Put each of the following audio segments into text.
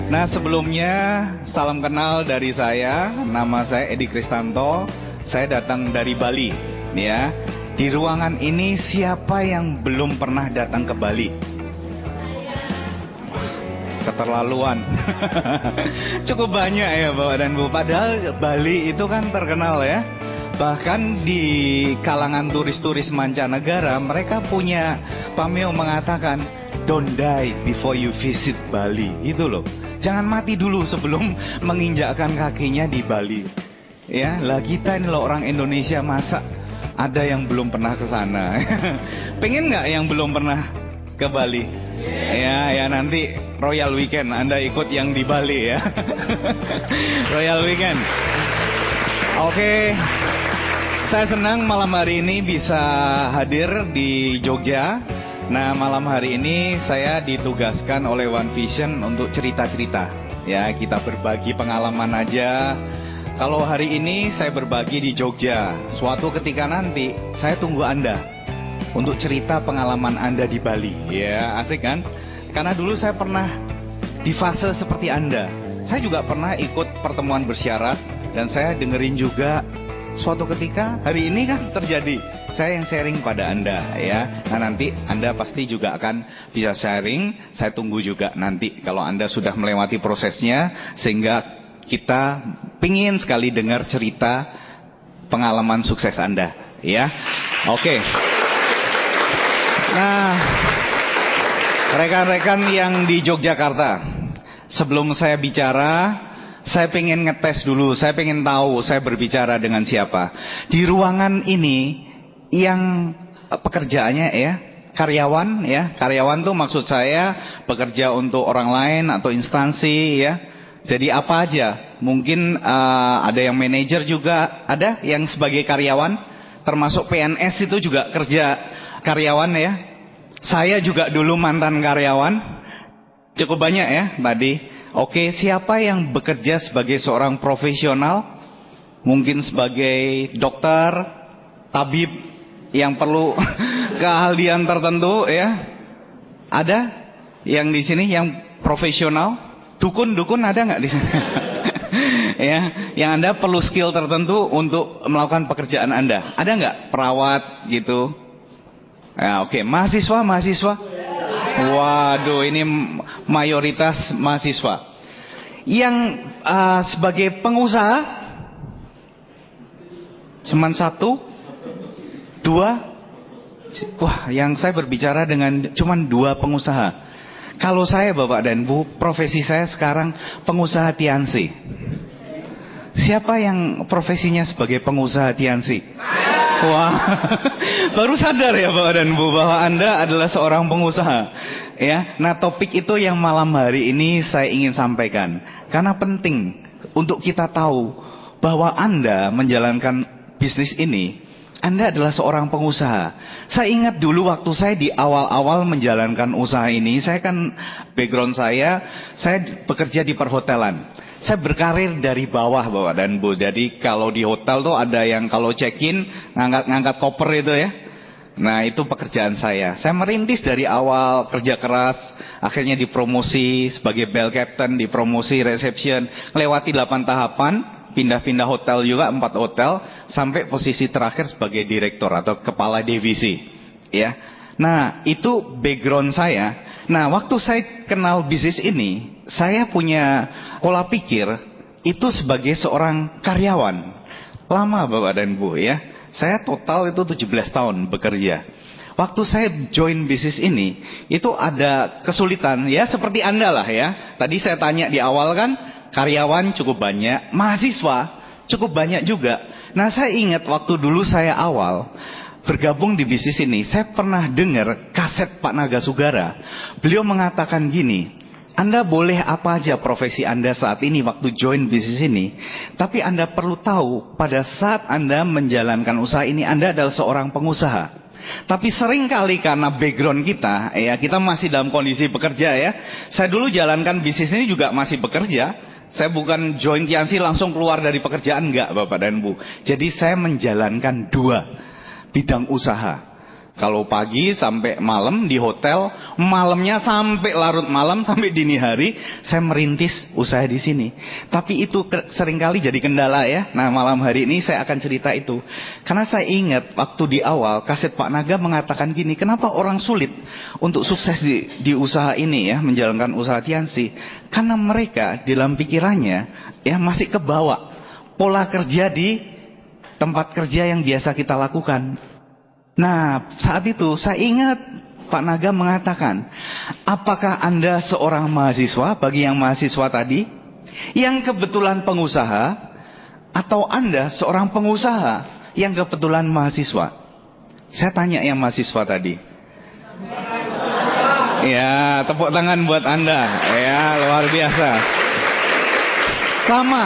Nah, sebelumnya salam kenal dari saya. Nama saya Edi Kristanto. Saya datang dari Bali, ya. Di ruangan ini siapa yang belum pernah datang ke Bali? Keterlaluan. Cukup banyak ya Bapak dan Bu. Padahal Bali itu kan terkenal ya. Bahkan di kalangan turis-turis mancanegara, mereka punya pameo mengatakan, don't die before you visit Bali. Gitu loh. Jangan mati dulu sebelum menginjakkan kakinya di Bali. Ya, lah kita ini loh orang Indonesia, masa ada yang belum pernah ke sana. Pengen nggak yang belum pernah ke Bali? Ya nanti Royal Weekend Anda ikut yang di Bali ya. Royal Weekend. Oke. Saya senang malam hari ini bisa hadir di Jogja. Nah, malam hari ini saya ditugaskan oleh One Vision untuk cerita-cerita. Ya, kita berbagi pengalaman aja. Kalau hari ini saya berbagi di Jogja, suatu ketika nanti saya tunggu Anda untuk cerita pengalaman Anda di Bali. Ya, asik kan? Karena dulu saya pernah di fase seperti Anda. Saya juga pernah ikut pertemuan bersyarat dan saya dengerin juga suatu ketika hari ini kan terjadi. Saya yang sharing pada Anda ya. Nah, nanti Anda pasti juga akan bisa sharing. Saya tunggu juga nanti kalau Anda sudah melewati prosesnya, sehingga kita pingin sekali dengar cerita pengalaman sukses Anda ya. Oke. Nah, rekan-rekan yang di Yogyakarta, sebelum saya bicara, saya pengen ngetes dulu, saya pengen tahu saya berbicara dengan siapa. Di ruangan ini yang pekerjaannya ya karyawan ya, karyawan tuh maksud saya bekerja untuk orang lain atau instansi ya. Jadi apa aja, mungkin ada yang manajer juga, ada yang sebagai karyawan, termasuk PNS itu juga kerja karyawan ya. Saya juga dulu mantan karyawan, cukup banyak ya tadi. Oke, siapa yang bekerja sebagai seorang profesional, mungkin sebagai dokter, tabib, yang perlu keahlian tertentu ya. Ada yang di sini yang profesional, dukun ada nggak di sini? Ya, yang Anda perlu skill tertentu untuk melakukan pekerjaan Anda. Ada nggak perawat gitu? Ya, oke, mahasiswa. Waduh, ini mayoritas mahasiswa. Yang sebagai pengusaha, cuman satu. Dua, wah, yang saya berbicara dengan cuman 2 pengusaha. Kalau saya Bapak dan Bu, profesi saya sekarang pengusaha Tiansi. Siapa yang profesinya sebagai pengusaha Tiansi? Wah, baru sadar ya Bapak dan Bu bahwa Anda adalah seorang pengusaha. Ya, nah topik itu yang malam hari ini saya ingin sampaikan. Karena penting untuk kita tahu bahwa Anda menjalankan bisnis ini, Anda adalah seorang pengusaha. Saya ingat dulu waktu saya di awal-awal menjalankan usaha ini, saya kan background saya bekerja di perhotelan. Saya berkarir dari bawah Bapak dan Bu. Jadi kalau di hotel tuh ada yang kalau check-in ngangkat koper itu ya. Nah, itu pekerjaan saya. Saya merintis dari awal, kerja keras, akhirnya dipromosi sebagai bell captain, dipromosi reception, melewati 8 tahapan. Pindah-pindah hotel juga, 4 hotel, sampai posisi terakhir sebagai direktur atau kepala divisi ya. Nah, itu background saya. Nah, waktu saya kenal bisnis ini, saya punya pola pikir itu sebagai seorang karyawan lama Bapak dan Bu ya. Saya total itu 17 tahun bekerja. Waktu saya join bisnis ini, itu ada kesulitan ya, seperti Anda lah ya. Tadi saya tanya di awal kan, karyawan cukup banyak, mahasiswa cukup banyak juga. Nah, saya ingat waktu dulu saya awal bergabung di bisnis ini, saya pernah dengar kaset Pak Nagasugara. Beliau mengatakan gini, Anda boleh apa aja profesi Anda saat ini waktu join bisnis ini, tapi Anda perlu tahu pada saat Anda menjalankan usaha ini, Anda adalah seorang pengusaha. Tapi seringkali karena background kita, ya kita masih dalam kondisi bekerja ya. Saya dulu jalankan bisnis ini juga masih bekerja. Saya bukan join Tiansi langsung keluar dari pekerjaan, enggak Bapak dan Bu. Jadi saya menjalankan 2 bidang usaha. Kalau pagi sampai malam di hotel, malamnya sampai larut malam, sampai dini hari, saya merintis usaha di sini. Tapi itu seringkali jadi kendala ya. Nah, malam hari ini saya akan cerita itu. Karena saya ingat waktu di awal, kaset Pak Naga mengatakan gini, kenapa orang sulit untuk sukses di usaha ini ya, menjalankan usaha Tiansi? Karena mereka dalam pikirannya ya masih kebawa pola kerja di tempat kerja yang biasa kita lakukan. Nah, saat itu saya ingat Pak Naga mengatakan, apakah Anda seorang mahasiswa, bagi yang mahasiswa tadi, yang kebetulan pengusaha, atau Anda seorang pengusaha yang kebetulan mahasiswa? Saya tanya yang mahasiswa tadi. Ya, tepuk tangan buat Anda. Ya, luar biasa. Sama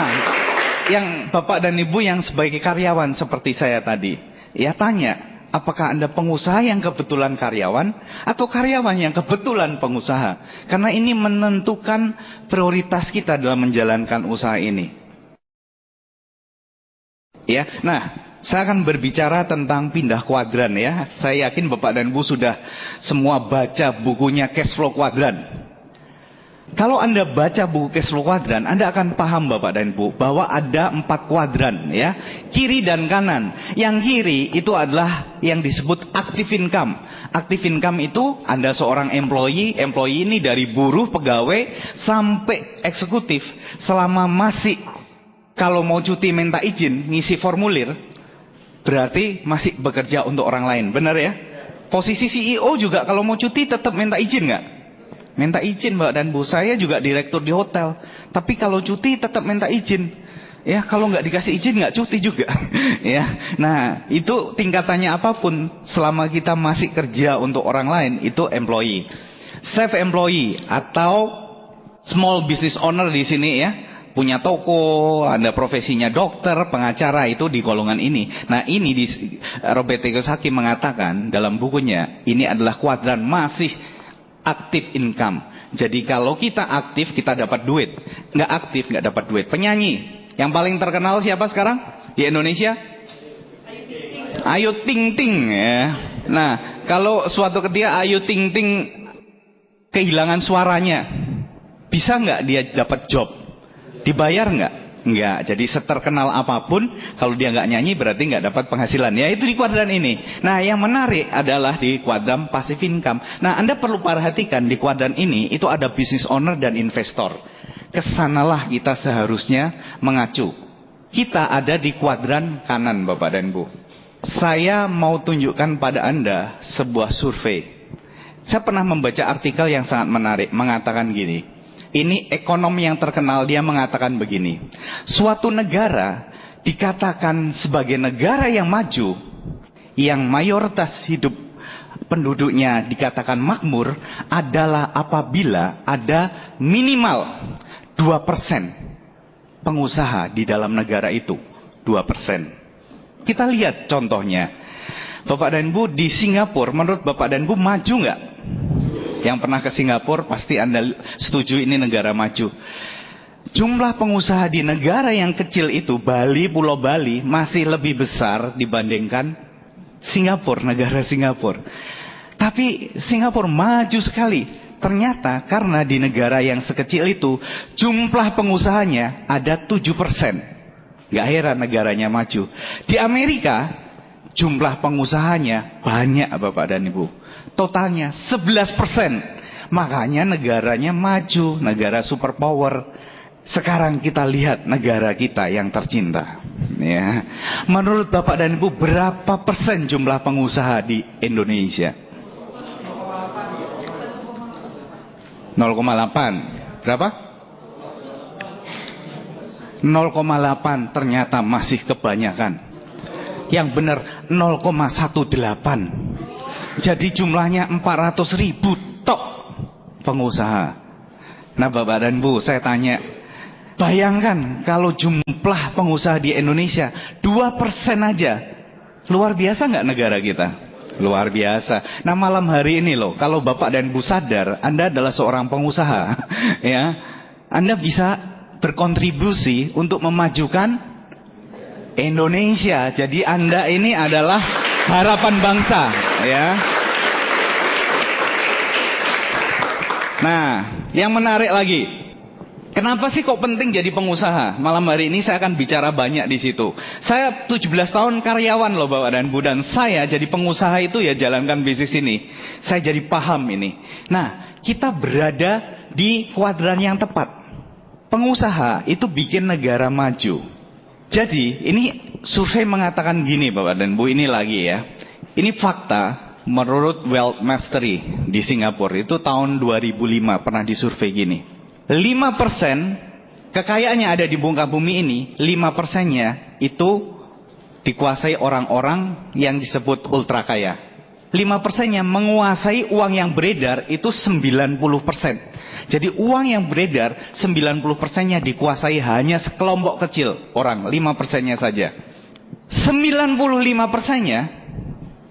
yang Bapak dan Ibu yang sebagai karyawan seperti saya tadi. Ya, tanya. Apakah Anda pengusaha yang kebetulan karyawan atau karyawan yang kebetulan pengusaha? Karena ini menentukan prioritas kita dalam menjalankan usaha ini. Ya, nah, saya akan berbicara tentang pindah kuadran ya. Saya yakin Bapak dan Ibu sudah semua baca bukunya Cash Flow Quadrant. Kalau Anda baca buku Cash Flow Quadrant, Anda akan paham Bapak dan Ibu bahwa ada 4 kuadran ya, kiri dan kanan. Yang kiri itu adalah yang disebut active income. Active income itu Anda seorang employee ini dari buruh, pegawai sampai eksekutif, selama masih kalau mau cuti minta izin, ngisi formulir, berarti masih bekerja untuk orang lain, benar ya? Posisi CEO juga kalau mau cuti tetap minta izin nggak? Minta izin Mbak dan Bu. Saya juga direktur di hotel, tapi kalau cuti tetap minta izin. Ya, kalau nggak dikasih izin nggak cuti juga. Ya, nah itu tingkatannya apapun, selama kita masih kerja untuk orang lain, itu employee. Self employee atau small business owner di sini ya, punya toko, Anda profesinya dokter, pengacara, itu di golongan ini. Nah, ini Robert Kiyosaki mengatakan dalam bukunya, ini adalah kuadran masih active income. Jadi kalau kita aktif, kita dapat duit. Nggak aktif, nggak dapat duit. Penyanyi yang paling terkenal siapa sekarang di Indonesia? Ayu Ting Ting ya. Nah, kalau suatu ketika Ayu Ting Ting kehilangan suaranya, bisa nggak dia dapat job? Dibayar nggak? Enggak. Jadi seterkenal apapun, kalau dia nggak nyanyi berarti nggak dapat penghasilan. Ya, itu di kuadran ini. Nah, yang menarik adalah di kuadran passive income. Nah, Anda perlu perhatikan di kuadran ini itu ada business owner dan investor. Kesanalah kita seharusnya mengacu. Kita ada di kuadran kanan Bapak dan Bu. Saya mau tunjukkan pada Anda sebuah survei. Saya pernah membaca artikel yang sangat menarik, mengatakan gini. Ini ekonom yang terkenal, dia mengatakan begini. Suatu negara dikatakan sebagai negara yang maju, yang mayoritas hidup penduduknya dikatakan makmur, adalah apabila ada minimal 2% pengusaha di dalam negara itu. 2%. Kita lihat contohnya. Bapak dan Bu, di Singapura, menurut Bapak dan Bu maju nggak? Yang pernah ke Singapura pasti Anda setuju ini negara maju. Jumlah pengusaha di negara yang kecil itu, Bali, Pulau Bali, masih lebih besar dibandingkan Singapura, negara Singapura. Tapi Singapura maju sekali. Ternyata karena di negara yang sekecil itu, jumlah pengusahanya ada 7%. Gak heran negaranya maju. Di Amerika, jumlah pengusahanya banyak Bapak dan Ibu. Totalnya 11%. Makanya negaranya maju, negara superpower. Sekarang kita lihat negara kita yang tercinta. Ya. Menurut Bapak dan Ibu, berapa persen jumlah pengusaha di Indonesia? 0,8. Berapa? 0,8 ternyata masih kebanyakan. Yang benar 0,18. Jadi jumlahnya 400.000 tok pengusaha. Nah Bapak dan Bu, saya tanya, bayangkan kalau jumlah pengusaha di Indonesia 2% aja, luar biasa nggak negara kita? Luar biasa. Nah malam hari ini loh, kalau Bapak dan Bu sadar Anda adalah seorang pengusaha, ya, Anda bisa berkontribusi untuk memajukan Indonesia. Jadi Anda ini adalah harapan bangsa. ya. Nah, yang menarik lagi, kenapa sih kok penting jadi pengusaha? Malam hari ini saya akan bicara banyak di situ. Saya 17 tahun karyawan loh Bapak dan Bu, dan saya jadi pengusaha itu ya jalankan bisnis ini. Saya jadi paham ini. Nah, kita berada di kuadran yang tepat. Pengusaha itu bikin negara maju. Jadi, ini survei mengatakan gini Bapak dan Bu, ini lagi ya. Ini fakta. Menurut Wealth Mastery di Singapura itu tahun 2005 pernah disurvei gini. 5% kekayaan yang ada di muka bumi ini, 5%-nya itu dikuasai orang-orang yang disebut ultra kaya. 5%-nya menguasai uang yang beredar itu 90%. Jadi uang yang beredar 90%-nya dikuasai hanya sekelompok kecil orang, 5%-nya saja. 95%-nya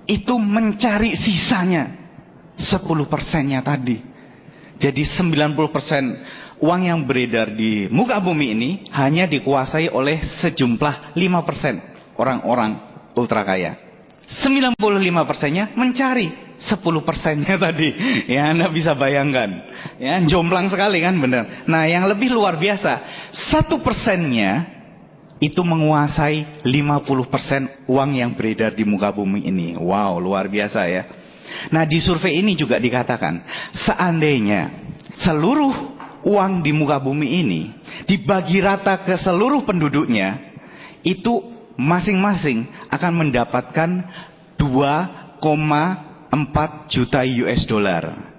itu mencari sisanya 10%-nya tadi. Jadi 90% uang yang beredar di muka bumi ini hanya dikuasai oleh sejumlah 5% orang-orang ultra kaya. 95%-nya mencari 10%-nya tadi. Ya, Anda bisa bayangkan. Ya, jomplang sekali kan, benar. Nah, yang lebih luar biasa, 1%-nya itu menguasai 50% uang yang beredar di muka bumi ini. Wow, luar biasa ya. Nah, di survei ini juga dikatakan, seandainya seluruh uang di muka bumi ini dibagi rata ke seluruh penduduknya, itu masing-masing akan mendapatkan 2,4 juta US dollar.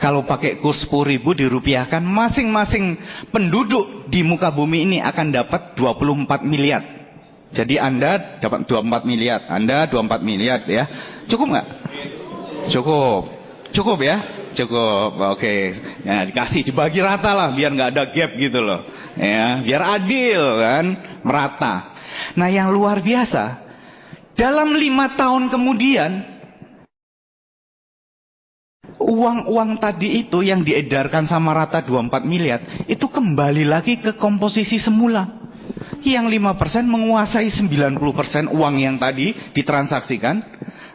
Kalau pakai kurs 10.000 dirupiahkan, masing-masing penduduk di muka bumi ini akan dapat 24 miliar. Jadi Anda dapat 24 miliar, Anda 24 miliar ya. Cukup nggak? Cukup. Cukup ya? Cukup. Oke. Ya, dikasih, dibagi rata lah, biar nggak ada gap gitu loh. Ya, biar adil kan, merata. Nah, yang luar biasa, dalam 5 tahun kemudian, uang-uang tadi itu yang diedarkan sama rata 24 miliar, itu kembali lagi ke komposisi semula. Yang 5% menguasai 90% uang yang tadi ditransaksikan,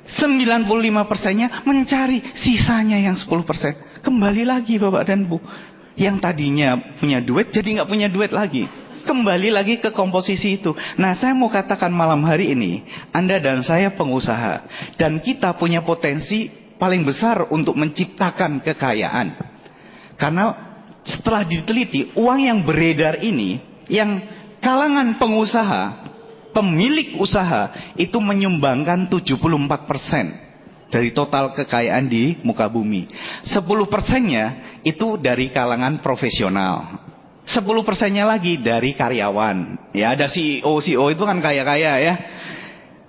95%-nya mencari sisanya yang 10%. Kembali lagi Bapak dan Bu. Yang tadinya punya duit, jadi nggak punya duit lagi. Kembali lagi ke komposisi itu. Nah, saya mau katakan malam hari ini, Anda dan saya pengusaha, dan kita punya potensi paling besar untuk menciptakan kekayaan. Karena setelah diteliti, uang yang beredar ini, yang kalangan pengusaha, pemilik usaha, itu menyumbangkan 74% dari total kekayaan di muka bumi. 10%-nya itu dari kalangan profesional. 10%-nya lagi dari karyawan. Ya, ada CEO itu kan kaya-kaya ya.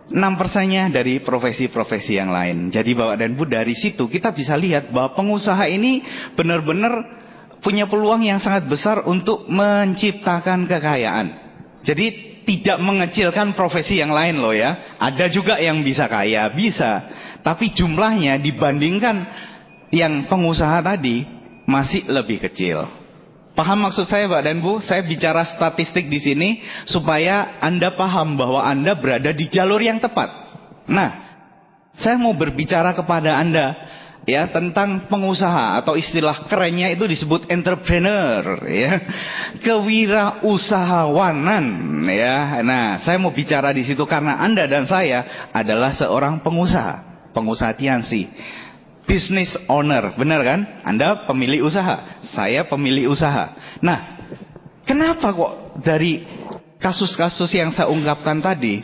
6%-nya dari profesi-profesi yang lain. Jadi Bapak dan Bu, dari situ kita bisa lihat bahwa pengusaha ini benar-benar punya peluang yang sangat besar untuk menciptakan kekayaan. Jadi tidak mengecilkan profesi yang lain loh ya. Ada juga yang bisa kaya, bisa. Tapi jumlahnya dibandingkan yang pengusaha tadi masih lebih kecil. Paham maksud saya Pak dan Bu? Saya bicara statistik di sini supaya Anda paham bahwa Anda berada di jalur yang tepat. Nah, saya mau berbicara kepada Anda ya tentang pengusaha, atau istilah kerennya itu disebut entrepreneur ya. Kewirausahawanan ya. Nah, saya mau bicara di situ karena Anda dan saya adalah seorang pengusaha Tiansi. Business owner, benar kan? Anda pemilik usaha, saya pemilik usaha. Nah, kenapa kok dari kasus-kasus yang saya ungkapkan tadi,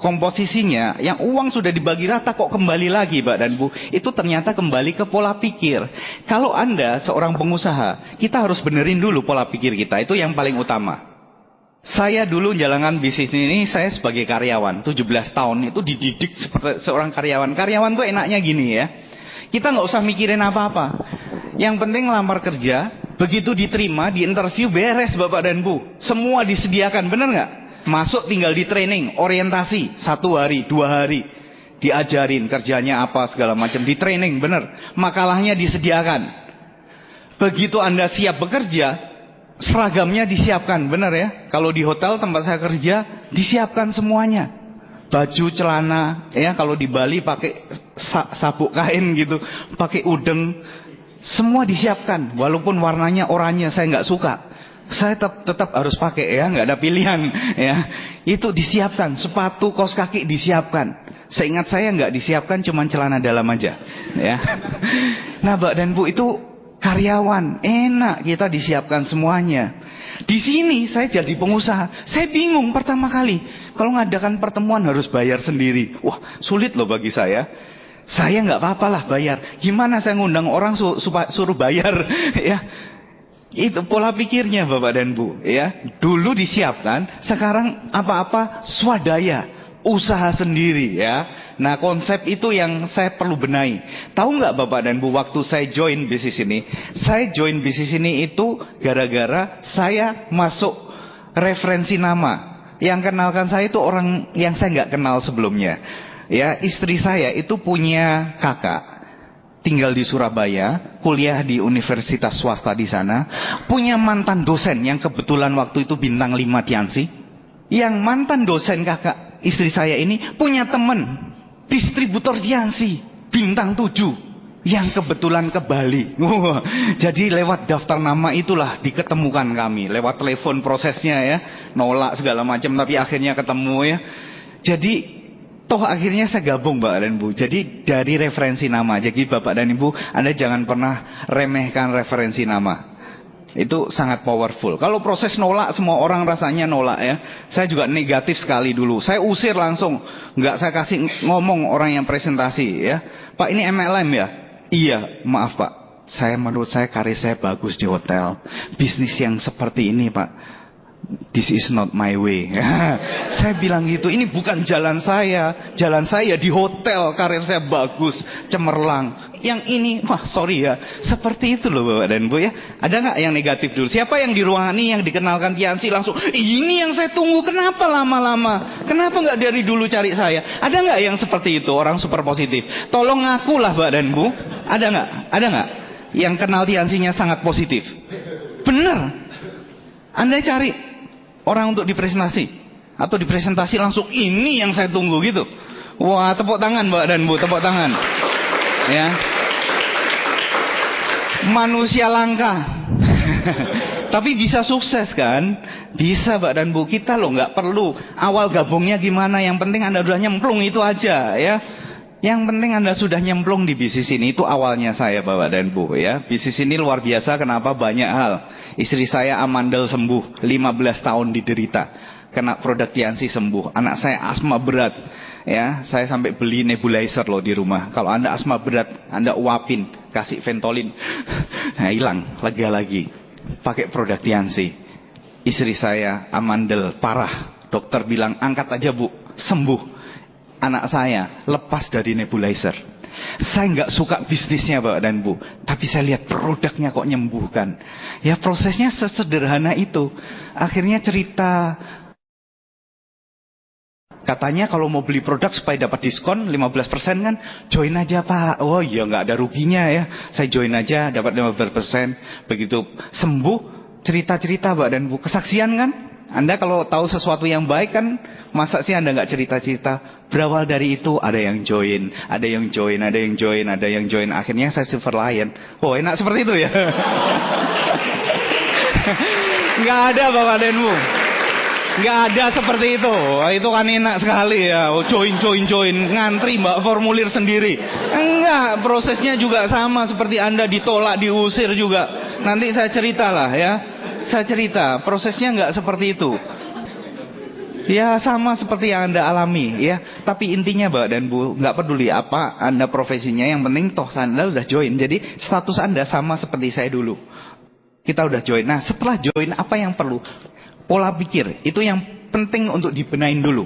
komposisinya, yang uang sudah dibagi rata kok kembali lagi Pak dan Bu? Itu ternyata kembali ke pola pikir. Kalau Anda seorang pengusaha, kita harus benerin dulu pola pikir kita, itu yang paling utama. Saya dulu jalankan bisnis ini, saya sebagai karyawan, 17 tahun itu dididik seperti seorang karyawan. Karyawan tuh enaknya gini ya. Kita nggak usah mikirin apa-apa. Yang penting lamar kerja, begitu diterima, di interview beres Bapak dan Bu. Semua disediakan, bener nggak? Masuk tinggal di training, orientasi, 1 hari, 2 hari. Diajarin kerjanya apa, segala macam, di training, bener. Makalahnya disediakan. Begitu Anda siap bekerja, seragamnya disiapkan, bener ya? Kalau di hotel tempat saya kerja, disiapkan semuanya. baju, celana, ya kalau di Bali pakai sabuk kain gitu, pakai udeng, semua disiapkan. Walaupun warnanya oranye saya nggak suka, saya tetap harus pakai, ya nggak ada pilihan, ya itu disiapkan. Sepatu, kaos kaki disiapkan. Seingat saya nggak disiapkan, cuman celana dalam aja, ya. Nah, Mbak dan Bu, itu karyawan, enak kita disiapkan semuanya. Di sini saya jadi pengusaha, saya bingung pertama kali kalau ngadakan pertemuan harus bayar sendiri. Wah, sulit loh bagi saya. Saya nggak apa-apa lah bayar. Gimana saya ngundang orang suruh bayar, ya? Itu pola pikirnya Bapak dan Bu, ya. Dulu disiapkan, sekarang apa-apa swadaya, usaha sendiri, ya. Nah, konsep itu yang saya perlu benahi. Tahu nggak Bapak dan Bu, waktu saya join bisnis ini, saya join bisnis ini itu gara-gara saya masuk referensi nama. Yang kenalkan saya itu orang yang saya nggak kenal sebelumnya. Ya, istri saya itu punya kakak, tinggal di Surabaya, kuliah di universitas swasta di sana, punya mantan dosen yang kebetulan waktu itu bintang 5 Tiansi. Yang mantan dosen kakak istri saya ini punya teman distributor Tiansi bintang 7 yang kebetulan ke Bali. Jadi lewat daftar nama itulah diketemukan kami. Lewat telepon prosesnya, ya, nolak segala macam, tapi akhirnya ketemu, ya. Jadi toh akhirnya saya gabung Mbak dan Bu. Jadi dari referensi nama. Jadi Bapak dan Ibu, Anda jangan pernah remehkan referensi nama. Itu sangat powerful. Kalau proses nolak, semua orang rasanya nolak, ya. Saya juga negatif sekali dulu. Saya usir langsung. Nggak saya kasih ngomong orang yang presentasi, ya. Pak, ini MLM ya? Iya, maaf Pak. Menurut saya karir saya bagus di hotel. Bisnis yang seperti ini Pak, this is not my way. Saya bilang gitu, ini bukan jalan saya. Jalan saya di hotel, karir saya bagus, cemerlang. Yang ini, wah sorry ya. Seperti itu loh Bapak dan Bu, ya. Ada nggak yang negatif dulu? Siapa yang di ruangan ini yang dikenalkan Tiansi langsung, ini yang saya tunggu, kenapa lama-lama? Kenapa nggak dari dulu cari saya? Ada nggak yang seperti itu, orang super positif? Tolong ngakulah Bapak dan Bu. Ada nggak? Ada nggak yang kenal Tiansinya sangat positif? Bener. Anda cari orang untuk dipresentasi, atau dipresentasi langsung, ini yang saya tunggu gitu. Wah, tepuk tangan Mbak dan Bu, tepuk tangan, ya. Manusia langka tapi bisa sukses kan? Bisa Mbak dan Bu. Kita loh nggak perlu awal gabungnya gimana, yang penting Anda udah nyemplung itu aja, ya. Yang penting Anda sudah nyemplung di bisnis ini. Itu awalnya saya Bapak dan Bu, ya. Bisnis ini luar biasa, kenapa? Banyak hal. Istri saya amandel sembuh, 15 tahun diderita, kena produk Tiansi sembuh. Anak saya asma berat, ya. Saya sampai beli nebulizer loh di rumah. Kalau Anda asma berat, Anda uapin, kasih Ventolin, nah hilang, lega lagi. Pakai produk Tiansi. Istri saya amandel parah, dokter bilang angkat aja Bu, sembuh. Anak saya lepas dari nebulizer. Saya nggak suka bisnisnya Bapak dan Bu, tapi saya lihat produknya kok nyembuhkan. Ya, prosesnya sesederhana itu. Akhirnya cerita, katanya kalau mau beli produk supaya dapat diskon 15% kan, join aja Pak. Oh iya, nggak ada ruginya ya. Saya join aja dapat 15%. Begitu sembuh, cerita-cerita Bapak dan Bu, kesaksian kan? Anda kalau tahu sesuatu yang baik kan, masa sih Anda nggak cerita-cerita? Berawal dari itu, ada yang join, ada yang join, ada yang join, ada yang join. Akhirnya saya Silver Lion. Oh, enak seperti itu ya? Nggak ada Bapak dan Bu, nggak ada seperti itu. Itu kan enak sekali ya. Oh, join, ngantri Mbak, formulir sendiri. Enggak, prosesnya juga sama seperti Anda ditolak, diusir juga. Nanti saya ceritalah ya. Saya cerita, prosesnya nggak seperti itu. Ya sama seperti yang Anda alami, ya. Tapi intinya Mbak dan Bu, nggak peduli apa Anda profesinya, yang penting toh Anda udah join. Jadi status Anda sama seperti saya dulu. Kita udah join. Nah, setelah join apa yang perlu? Pola pikir, itu yang penting untuk dibenahin dulu.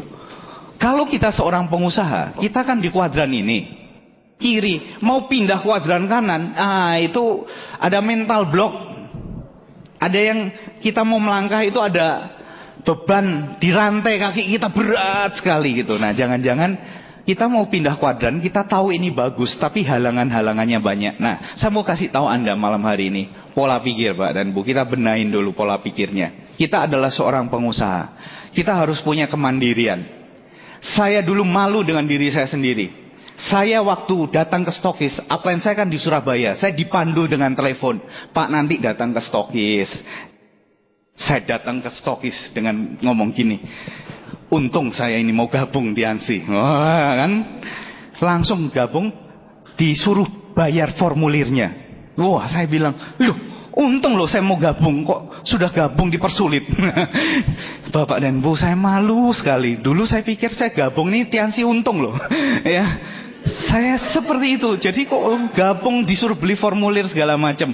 Kalau kita seorang pengusaha, kita kan di kuadran ini, kiri, mau pindah kuadran kanan, itu ada mental block. Ada yang kita mau melangkah itu ada beban di rantai kaki kita berat sekali gitu. Nah, jangan-jangan kita mau pindah kuadran, kita tahu ini bagus, tapi halangan-halangannya banyak. Nah, saya mau kasih tahu Anda malam hari ini, pola pikir Pak dan Bu, kita benahin dulu pola pikirnya. Kita adalah seorang pengusaha, kita harus punya kemandirian. Saya dulu malu dengan diri saya sendiri. Saya waktu datang ke stokis, upline saya kan di Surabaya, saya dipandu dengan telepon, Pak nanti datang ke stokis. Saya datang ke stokis dengan ngomong gini, untung saya ini mau gabung di ANSI. Wah kan, langsung gabung, disuruh bayar formulirnya. Wah saya bilang, loh untung loh saya mau gabung, kok sudah gabung dipersulit. Bapak dan Bu, saya malu sekali. Dulu saya pikir saya gabung nih ANSI untung loh. Ya, saya seperti itu. Jadi kok gabung disuruh beli formulir segala macam.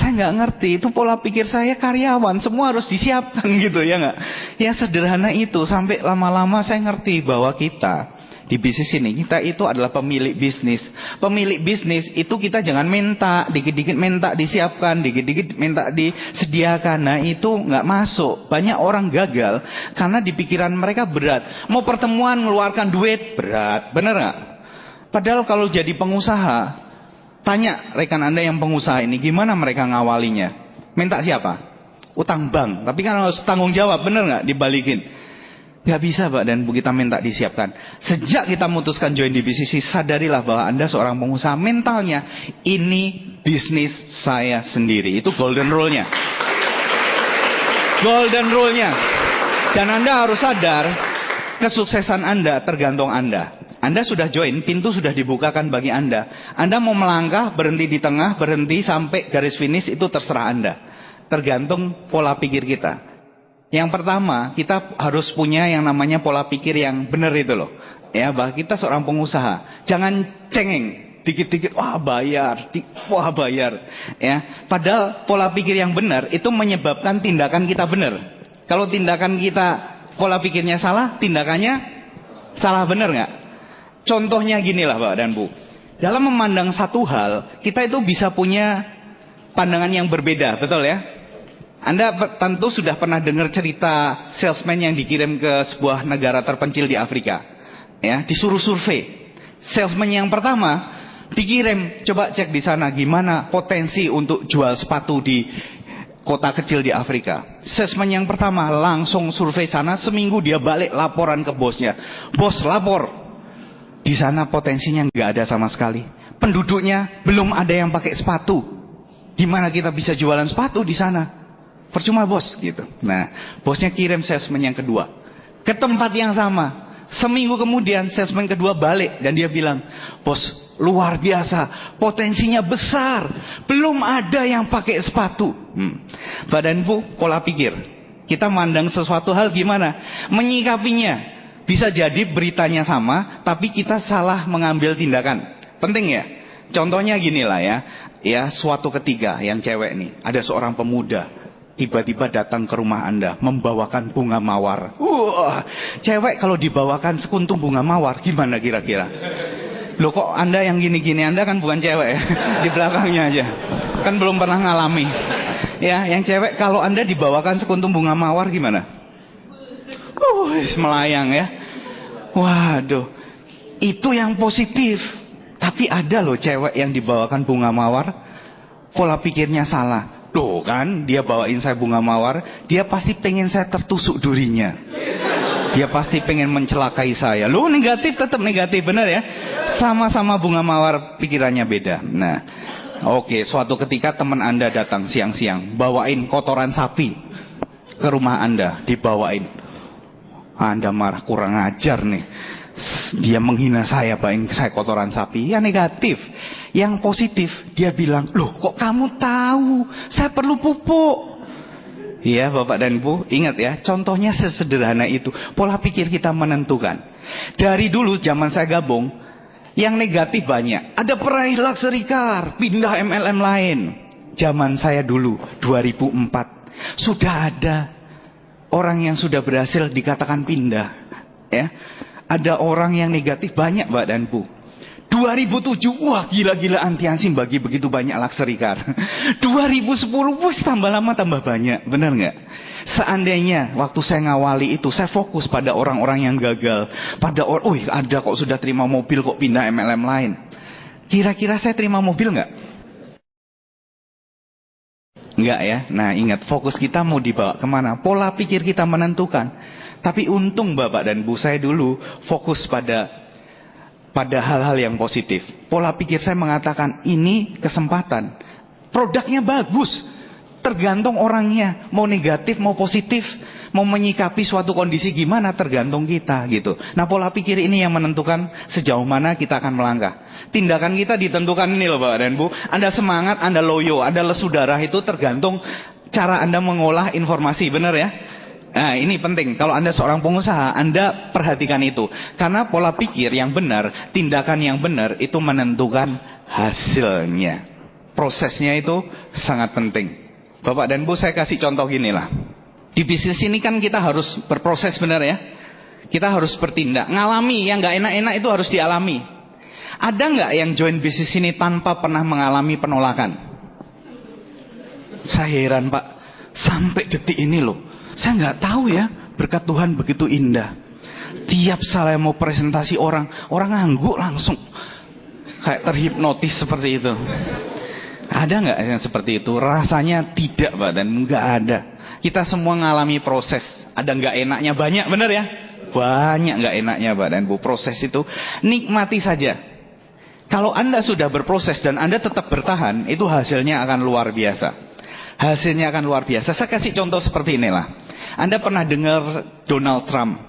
Saya nggak ngerti. Itu pola pikir saya karyawan. Semua harus disiapkan gitu ya nggak? Ya sederhana itu. Sampai lama-lama saya ngerti bahwa kita di bisnis ini, kita itu adalah pemilik bisnis. Pemilik bisnis itu kita jangan minta, dikit-dikit minta disiapkan, dikit-dikit minta disediakan. Nah itu nggak masuk. Banyak orang gagal karena di pikiran mereka berat. Mau pertemuan ngeluarkan duit, berat. Bener nggak? Padahal kalau jadi pengusaha, tanya rekan Anda yang pengusaha ini, gimana mereka ngawalinya? Minta siapa? Utang bank. Tapi kan harus tanggung jawab, bener nggak? Dibalikin. Gak bisa Pak dan Bu kita minta disiapkan. Sejak kita memutuskan join di bisnis, sadarilah bahwa Anda seorang pengusaha, mentalnya ini bisnis saya sendiri. Itu golden rule-nya. Golden rule-nya. Dan Anda harus sadar, kesuksesan Anda tergantung Anda. Anda sudah join, pintu sudah dibukakan bagi Anda. Anda mau melangkah, berhenti di tengah, berhenti sampai garis finish, itu terserah Anda. Tergantung pola pikir kita. Yang pertama, kita harus punya yang namanya pola pikir yang benar itu loh. Ya, bahwa kita seorang pengusaha. Jangan cengeng. Dikit-dikit, wah bayar. Wah bayar. Ya, padahal pola pikir yang benar itu menyebabkan tindakan kita benar. Kalau tindakan kita, pola pikirnya salah, tindakannya salah benar nggak? Contohnya ginilah Pak dan Bu. Dalam memandang satu hal, kita itu bisa punya pandangan yang berbeda, betul ya? Anda tentu sudah pernah dengar cerita salesman yang dikirim ke sebuah negara terpencil di Afrika. Ya, disuruh survei. Salesman yang pertama dikirim, coba cek di sana gimana potensi untuk jual sepatu di kota kecil di Afrika. Salesman yang pertama langsung survei sana, seminggu dia balik laporan ke bosnya. Bos lapor, di sana potensinya nggak ada sama sekali. Penduduknya belum ada yang pakai sepatu. Gimana kita bisa jualan sepatu di sana? Percuma bos gitu. Nah, bosnya kirim salesman yang kedua ke tempat yang sama. Seminggu kemudian salesman kedua balik dan dia bilang, bos luar biasa, potensinya besar, belum ada yang pakai sepatu. Badan Bu, pola pikir kita mandang sesuatu hal gimana menyikapinya. Bisa jadi beritanya sama, tapi kita salah mengambil tindakan. Penting ya. Contohnya ginilah ya. Ya, suatu ketika yang cewek nih, ada seorang pemuda tiba-tiba datang ke rumah Anda membawakan bunga mawar. Cewek kalau dibawakan sekuntum bunga mawar gimana kira-kira? Loh kok Anda yang gini-gini, Anda kan bukan cewek ya. Di belakangnya aja. Kan belum pernah ngalami. Ya, yang cewek kalau Anda dibawakan sekuntum bunga mawar gimana? Melayang ya. Waduh. Itu yang positif. Tapi ada loh cewek yang dibawakan bunga mawar, pola pikirnya salah. Loh kan, dia bawain saya bunga mawar, dia pasti pengen saya tertusuk durinya. Dia pasti pengen mencelakai saya. Loh negatif, tetap negatif, benar ya? Sama-sama bunga mawar, pikirannya beda. Nah, oke, suatu ketika teman Anda datang siang-siang, bawain kotoran sapi ke rumah Anda, dibawain. Anda marah, kurang ajar nih. Dia menghina saya, bawain saya kotoran sapi. Ya negatif. Yang positif, dia bilang, loh kok kamu tahu saya perlu pupuk. Iya Bapak dan Bu, ingat ya, contohnya sesederhana itu. Pola pikir kita menentukan. Dari dulu zaman saya gabung, yang negatif banyak. Ada peraih luxury car, pindah MLM lain. Zaman saya dulu 2004 sudah ada orang yang sudah berhasil dikatakan pindah. Ya, ada orang yang negatif banyak Pak dan Bu. 2007, wah gila-gilaan ANSI bagi begitu banyak luxury car. 2010, wah tambah lama tambah banyak, benar nggak? Seandainya waktu saya ngawali itu, saya fokus pada orang-orang yang gagal, pada ada kok sudah terima mobil kok pindah MLM lain. Kira-kira saya terima mobil nggak? Enggak ya. Nah ingat, fokus kita mau dibawa kemana? Pola pikir kita menentukan. Tapi untung Bapak dan Bu, saya dulu fokus pada hal-hal yang positif. Pola pikir saya mengatakan ini kesempatan. Produknya bagus. Tergantung orangnya, mau negatif mau positif, mau menyikapi suatu kondisi gimana tergantung kita gitu. Nah pola pikir ini yang menentukan sejauh mana kita akan melangkah. Tindakan kita ditentukan ini loh Bapak dan Bu. Anda semangat, Anda loyo, Anda lesu darah itu tergantung cara Anda mengolah informasi, benar ya? Nah ini penting, kalau Anda seorang pengusaha, Anda perhatikan itu. Karena pola pikir yang benar, tindakan yang benar itu menentukan hasilnya. Prosesnya itu sangat penting. Bapak dan Bu, saya kasih contoh gini lah. Di bisnis ini kan kita harus berproses, benar ya? Kita harus bertindak. Ngalami yang nggak enak-enak itu harus dialami. Ada nggak yang join bisnis ini tanpa pernah mengalami penolakan? Saya heran Pak, sampai detik ini loh. Saya nggak tahu ya, berkat Tuhan begitu indah. Tiap saya mau presentasi orang ngangguk langsung. Kayak terhipnotis seperti itu. Ada nggak yang seperti itu? Rasanya tidak Pak, dan nggak ada. Kita semua ngalami proses. Ada nggak enaknya banyak, benar ya? Banyak nggak enaknya Pak dan Bu. Proses itu nikmati saja. Kalau Anda sudah berproses dan Anda tetap bertahan, itu hasilnya akan luar biasa. Hasilnya akan luar biasa. Saya kasih contoh seperti inilah. Anda pernah dengar Donald Trump,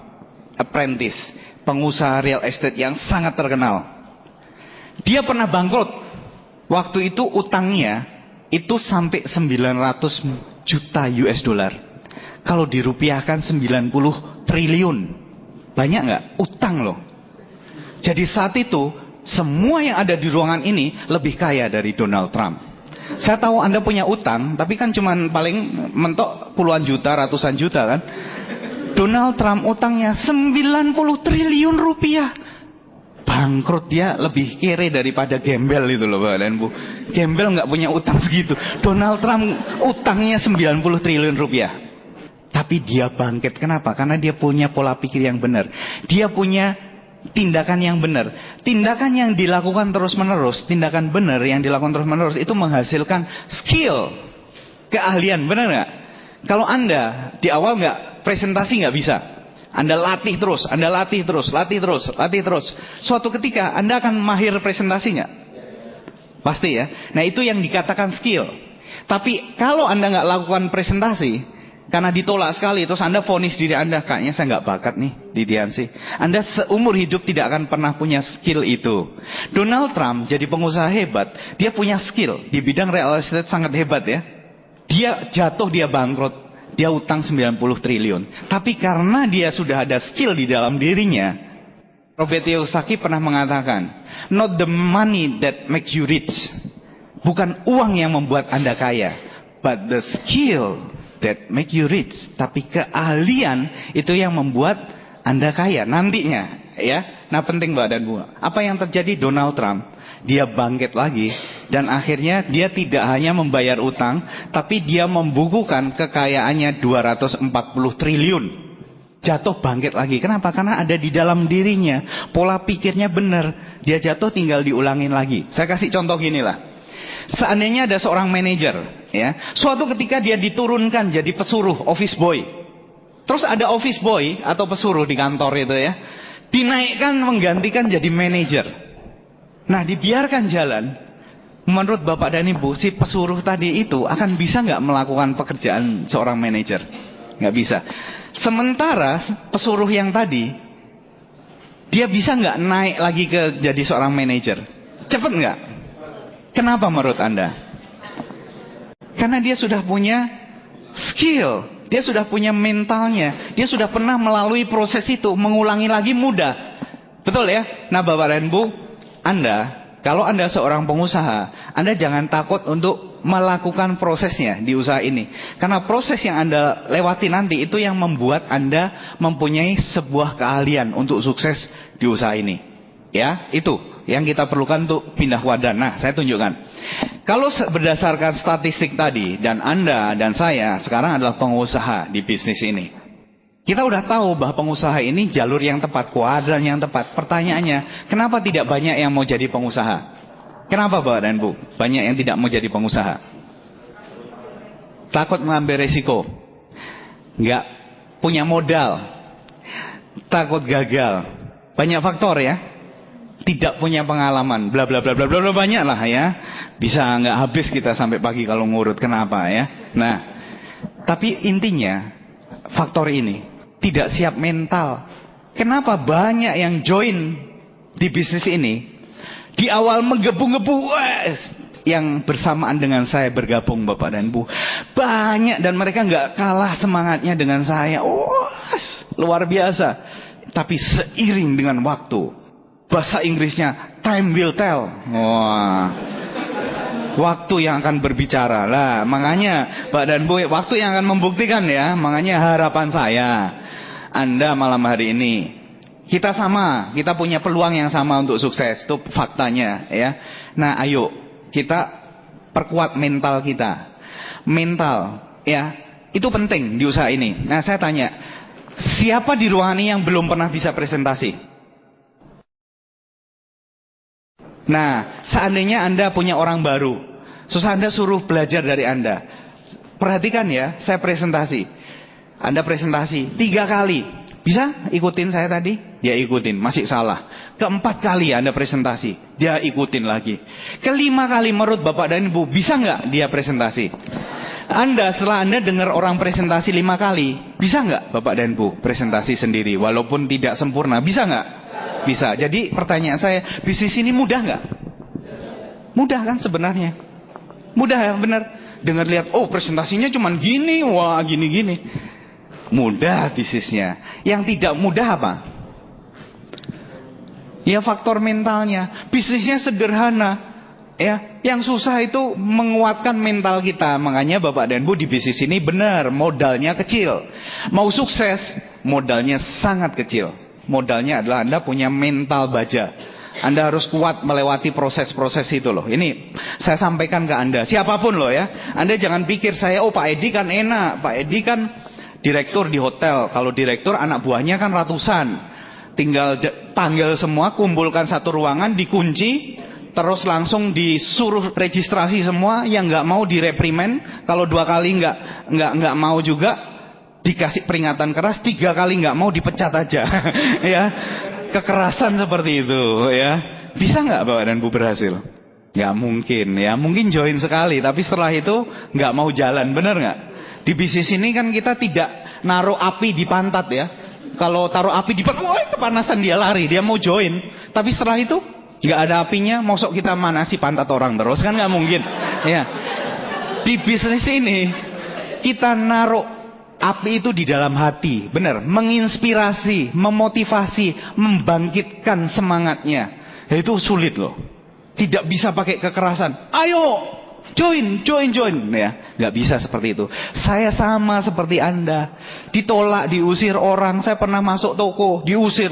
apprentice, pengusaha real estate yang sangat terkenal. Dia pernah bangkrut. Waktu itu utangnya itu sampai 900 juta US dollar. Kalau dirupiahkan 90 triliun. Banyak nggak? Utang loh. Jadi saat itu semua yang ada di ruangan ini lebih kaya dari Donald Trump. Saya tahu Anda punya utang, tapi kan cuman paling mentok puluhan juta, ratusan juta kan. Donald Trump utangnya 90 triliun rupiah. Bangkrut, dia lebih kere daripada gembel itu loh Bapak dan Bu. Gembel nggak punya utang segitu. Donald Trump utangnya 90 triliun rupiah. Tapi dia bangkit. Kenapa? Karena dia punya pola pikir yang benar. Dia punya tindakan yang benar. Tindakan yang dilakukan terus-menerus, tindakan benar yang dilakukan terus-menerus itu menghasilkan skill, keahlian, benar nggak? Kalau Anda di awal nggak presentasi nggak bisa. Anda latih terus, Anda latih terus, latih terus, latih terus. Suatu ketika Anda akan mahir presentasinya. Pasti ya. Nah itu yang dikatakan skill. Tapi kalau Anda nggak lakukan presentasi, karena ditolak sekali, terus Anda vonis diri Anda, kayaknya saya nggak bakat nih di Diansi. Anda seumur hidup tidak akan pernah punya skill itu. Donald Trump jadi pengusaha hebat, dia punya skill di bidang real estate sangat hebat ya. Dia jatuh, dia bangkrut. Dia utang 90 triliun. Tapi karena dia sudah ada skill di dalam dirinya, Robert Kiyosaki pernah mengatakan, not the money that makes you rich. Bukan uang yang membuat Anda kaya, but the skill that make you rich. Tapi keahlian itu yang membuat Anda kaya nantinya, ya. Nah penting Mbak dan Bu. Apa yang terjadi Donald Trump? Dia bangkit lagi dan akhirnya dia tidak hanya membayar utang, tapi dia membukukan kekayaannya 240 triliun. Jatuh bangkit lagi. Kenapa? Karena ada di dalam dirinya. Pola pikirnya benar. Dia jatuh tinggal diulangin lagi. Saya kasih contoh gini lah. Seandainya ada seorang manajer, ya, suatu ketika dia diturunkan jadi pesuruh, office boy. Terus ada office boy atau pesuruh di kantor itu ya, dinaikkan menggantikan jadi manajer. Nah dibiarkan jalan, menurut Bapak dan Ibu, si pesuruh tadi itu akan bisa nggak melakukan pekerjaan seorang manajer? Nggak bisa. Sementara pesuruh yang tadi, dia bisa nggak naik lagi ke jadi seorang manajer? Cepet nggak? Kenapa menurut Anda? Karena dia sudah punya skill, dia sudah punya mentalnya, dia sudah pernah melalui proses itu, mengulangi lagi mudah. Betul ya? Nah Bapak dan Bu, Anda, kalau Anda seorang pengusaha, Anda jangan takut untuk melakukan prosesnya di usaha ini. Karena proses yang Anda lewati nanti itu yang membuat Anda mempunyai sebuah keahlian untuk sukses di usaha ini. Ya, itu yang kita perlukan untuk pindah wadah. Nah, saya tunjukkan. Kalau berdasarkan statistik tadi, dan Anda dan saya sekarang adalah pengusaha di bisnis ini. Kita udah tahu bahwa pengusaha ini jalur yang tepat, kuadran yang tepat. Pertanyaannya, kenapa tidak banyak yang mau jadi pengusaha? Kenapa Bapak dan Bu? Banyak yang tidak mau jadi pengusaha. takut mengambil resiko, nggak punya modal, takut gagal, banyak faktor ya, tidak punya pengalaman, bla bla bla bla bla, banyak lah ya, bisa nggak habis kita sampai pagi kalau ngurut kenapa ya. Nah, tapi intinya faktor ini tidak siap mental. Kenapa banyak yang join di bisnis ini di awal menggebu-gebu, yang bersamaan dengan saya bergabung Bapak dan Bu banyak, dan mereka nggak kalah semangatnya dengan saya, luar biasa. Tapi seiring dengan waktu, bahasa Inggrisnya time will tell, waktu yang akan berbicara lah. Makanya Pak dan Bu, waktu yang akan membuktikan ya. Makanya harapan saya, Anda malam hari ini, kita sama, kita punya peluang yang sama untuk sukses, itu faktanya ya. Nah ayo kita perkuat mental kita. Mental ya, itu penting di usaha ini. Nah saya tanya, siapa di ruangan ini yang belum pernah bisa presentasi? Nah, seandainya Anda punya orang baru, susah Anda suruh belajar dari Anda. Perhatikan ya, saya presentasi. Anda presentasi 3 kali. Bisa ikutin saya tadi? Dia ikutin, masih salah. Keempat kali Anda presentasi, dia ikutin lagi. Kelima kali menurut Bapak dan Ibu, bisa nggak dia presentasi? Anda setelah Anda dengar orang presentasi 5 kali, bisa nggak Bapak dan Ibu presentasi sendiri? Walaupun tidak sempurna, bisa nggak? Bisa. Jadi pertanyaan saya, bisnis ini mudah nggak? Mudah kan sebenarnya? Mudah ya, benar. Dengar lihat, oh presentasinya cuman gini, wah gini-gini. Mudah bisnisnya. Yang tidak mudah apa? Ya faktor mentalnya. Bisnisnya sederhana. Ya, yang susah itu menguatkan mental kita. Makanya Bapak dan Bu di bisnis ini benar, modalnya kecil. Mau sukses, modalnya sangat kecil. Modalnya adalah Anda punya mental baja. Anda harus kuat melewati proses-proses itu loh. Ini saya sampaikan ke Anda, siapapun loh ya. Anda jangan pikir saya, oh Pak Edi kan enak, Pak Edi kan direktur di hotel. Kalau direktur anak buahnya kan ratusan. Tinggal panggil semua, kumpulkan satu ruangan, dikunci, terus langsung disuruh registrasi semua. Yang nggak mau direprimen. Kalau 2 kali nggak mau juga dikasih peringatan keras. 3 kali nggak mau dipecat aja. Ya, kekerasan seperti itu. Ya, bisa nggak Bapak dan Bu berhasil? Nggak mungkin. Ya, mungkin join sekali, tapi setelah itu nggak mau jalan. Benar nggak? Di bisnis ini kan kita tidak naruh api di pantat ya. Kalau taruh api di pantat, wah kepanasan, dia lari, dia mau join. Tapi setelah itu nggak ada apinya, mosok kita manasi pantat orang terus, kan nggak mungkin. Ya. Di bisnis ini kita naruh api itu di dalam hati, benar, menginspirasi, memotivasi, membangkitkan semangatnya. Itu sulit loh. Tidak bisa pakai kekerasan. Ayo join ya, nggak bisa seperti itu. Saya sama seperti Anda, ditolak, diusir orang. Saya pernah masuk toko, diusir,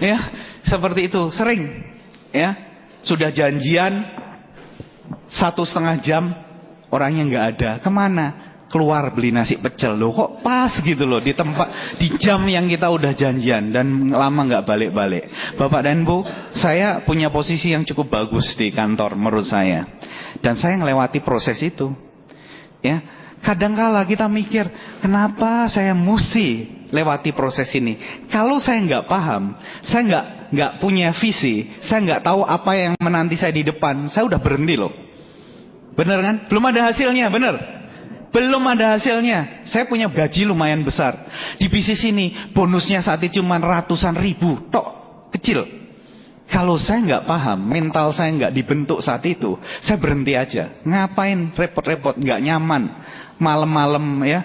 ya, seperti itu, sering, ya. Sudah janjian 1,5 jam, orangnya nggak ada, kemana? Keluar beli nasi pecel. Loh kok pas gitu loh, di tempat, di jam yang kita udah janjian, dan lama nggak balik-balik. Bapak dan Bu, saya punya posisi yang cukup bagus di kantor menurut saya. Dan saya ngelewati proses itu. Ya, kadangkala kita mikir, kenapa saya mesti lewati proses ini? Kalau saya nggak paham, saya nggak punya visi, saya nggak tahu apa yang menanti saya di depan, saya udah berhenti loh. Bener kan? Belum ada hasilnya, bener? Belum ada hasilnya. Saya punya gaji lumayan besar. Di bisnis ini bonusnya saat itu cuma ratusan ribu, tok, kecil. Kalau saya nggak paham, mental saya nggak dibentuk saat itu, saya berhenti aja. Ngapain repot-repot, nggak nyaman. Malam-malam ya,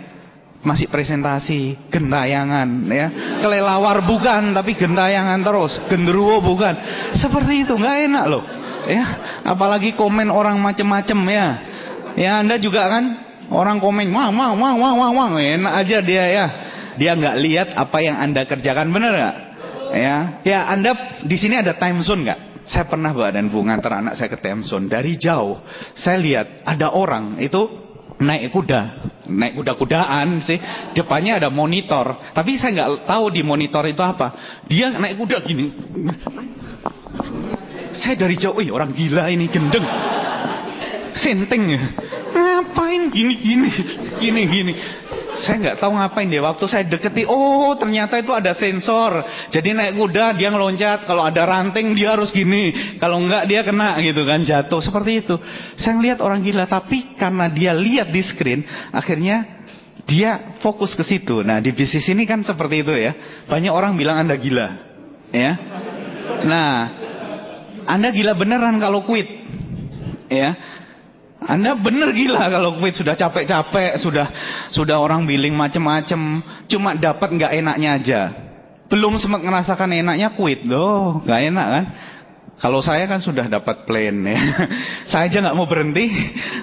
masih presentasi, gentayangan ya. Kelelawar bukan, tapi gentayangan terus. Genderuwo bukan. Seperti itu, nggak enak loh. Ya, apalagi komen orang macem-macem ya. Ya Anda juga kan, orang komen, wang, enak aja dia ya. Dia nggak lihat apa yang Anda kerjakan, bener nggak? Ya Anda di sini ada time zone nggak? Saya pernah Bapak dan Bu ngantar anak saya ke time zone. Dari jauh saya lihat ada orang itu naik kuda-kudaan sih. Depannya ada monitor, tapi saya nggak tahu di monitor itu apa. Dia naik kuda gini. Saya dari jauh, orang gila ini, gendeng. Sinting ya. Ngapain gini. Saya nggak tahu ngapain deh. Waktu saya deketi, oh ternyata itu ada sensor. Jadi naik kuda dia ngeloncat. Kalau ada ranting dia harus gini. Kalau enggak dia kena gitu kan, jatuh. Seperti itu. Saya ngelihat orang gila. Tapi karena dia lihat di screen, akhirnya dia fokus ke situ. Nah di bisnis ini kan seperti itu ya. Banyak orang bilang Anda gila. Ya. Nah, Anda gila beneran kalau quit. Ya. Anda bener gila kalau quit, sudah capek-capek, sudah orang billing macem-macem, cuma dapat nggak enaknya aja. Belum sempat ngerasakan enaknya quit, loh, nggak enak kan? Kalau saya kan sudah dapat plan ya. Saya aja nggak mau berhenti.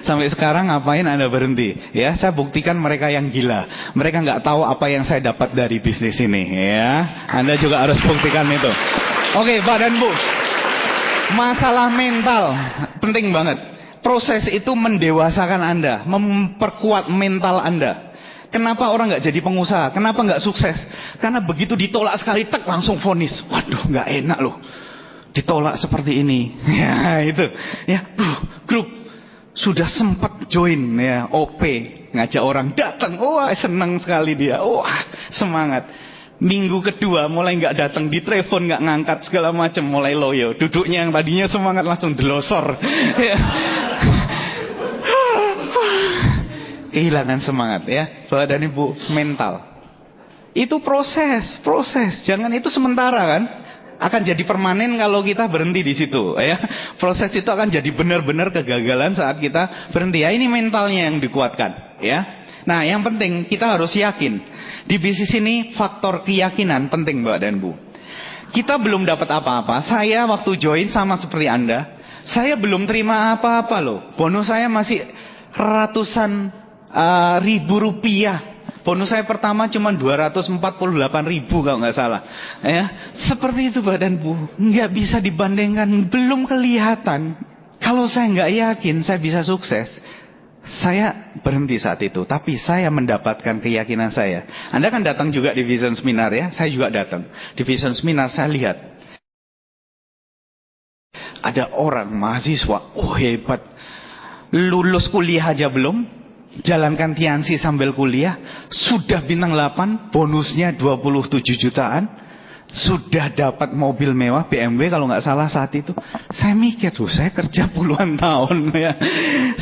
Sampai sekarang ngapain Anda berhenti? Ya, saya buktikan mereka yang gila. Mereka nggak tahu apa yang saya dapat dari bisnis ini. Ya, Anda juga harus buktikan itu. Oke, Pak dan Bu. Masalah mental penting banget. Proses itu mendewasakan Anda, memperkuat mental Anda. Kenapa orang nggak jadi pengusaha? Kenapa nggak sukses? Karena begitu ditolak sekali, tek langsung vonis. Waduh, nggak enak loh. Ditolak seperti ini. Ya itu. Ya, grup sudah sempat join ya OP, ngajak orang datang. Wah, senang sekali dia. Wah, semangat. Minggu kedua mulai nggak datang, di telepon nggak ngangkat segala macam, mulai loyo. Duduknya yang tadinya semangat langsung delosor. Ya. Kehilangan semangat ya, Bapak dan Ibu, mental. Itu proses. Jangan itu sementara kan. Akan jadi permanen kalau kita berhenti di situ ya. Proses itu akan jadi benar-benar kegagalan saat kita berhenti. Ya, ini mentalnya yang dikuatkan ya. Nah, yang penting kita harus yakin. Di bisnis ini faktor keyakinan penting, Mbak dan Bu. Kita belum dapat apa-apa. Saya waktu join sama seperti Anda, saya belum terima apa-apa loh. Bonus saya masih ratusan ribu rupiah. Bonus saya pertama cuma 248.000 kalau nggak salah. Ya, seperti itu Mbak dan Bu. Nggak bisa dibandingkan, belum kelihatan. Kalau saya nggak yakin saya bisa sukses, saya berhenti saat itu. Tapi saya mendapatkan keyakinan saya. Anda kan datang juga di Vision Seminar ya. Saya juga datang. Di Vision Seminar saya lihat ada orang mahasiswa, oh hebat, lulus kuliah aja belum, jalankan Tiansi sambil kuliah, sudah bintang 8, bonusnya 27 jutaan, sudah dapat mobil mewah BMW kalau nggak salah saat itu. Saya mikir tuh, saya kerja puluhan tahun ya,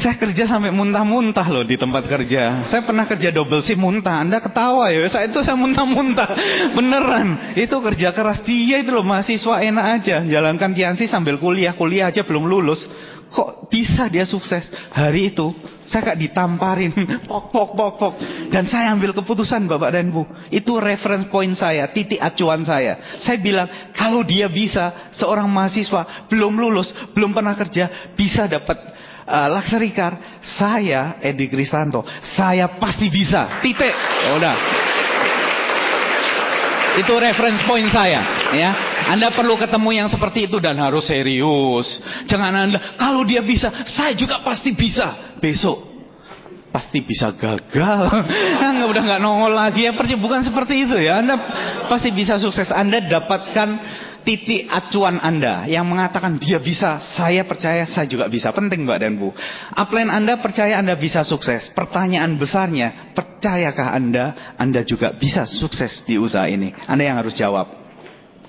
saya kerja sampai muntah-muntah loh di tempat kerja. Saya pernah kerja double shift muntah. Anda ketawa ya, saya muntah-muntah beneran. Itu kerja keras. Dia itu loh mahasiswa enak aja, jalankan Tiansi sambil kuliah aja belum lulus. Kok bisa dia sukses? Hari itu saya gak ditamparin, pok. Dan saya ambil keputusan Bapak dan Bu. Itu reference point saya, titik acuan saya. Saya bilang, kalau dia bisa, seorang mahasiswa, belum lulus, belum pernah kerja, bisa dapat luxury car. Saya, Edi Kristanto, saya pasti bisa. Titik. Udah. Itu reference point saya, ya. Anda perlu ketemu yang seperti itu dan harus serius. Jangan Anda, kalau dia bisa, saya juga pasti bisa. Besok pasti bisa gagal. Nah, udah nggak nongol lagi ya. Bukan seperti itu ya. Anda pasti bisa sukses. Anda dapatkan titik acuan Anda yang mengatakan dia bisa, saya percaya saya juga bisa. Penting Mbak dan Bu. Upline Anda percaya Anda bisa sukses. Pertanyaan besarnya, percayakah Anda juga bisa sukses di usaha ini? Anda yang harus jawab.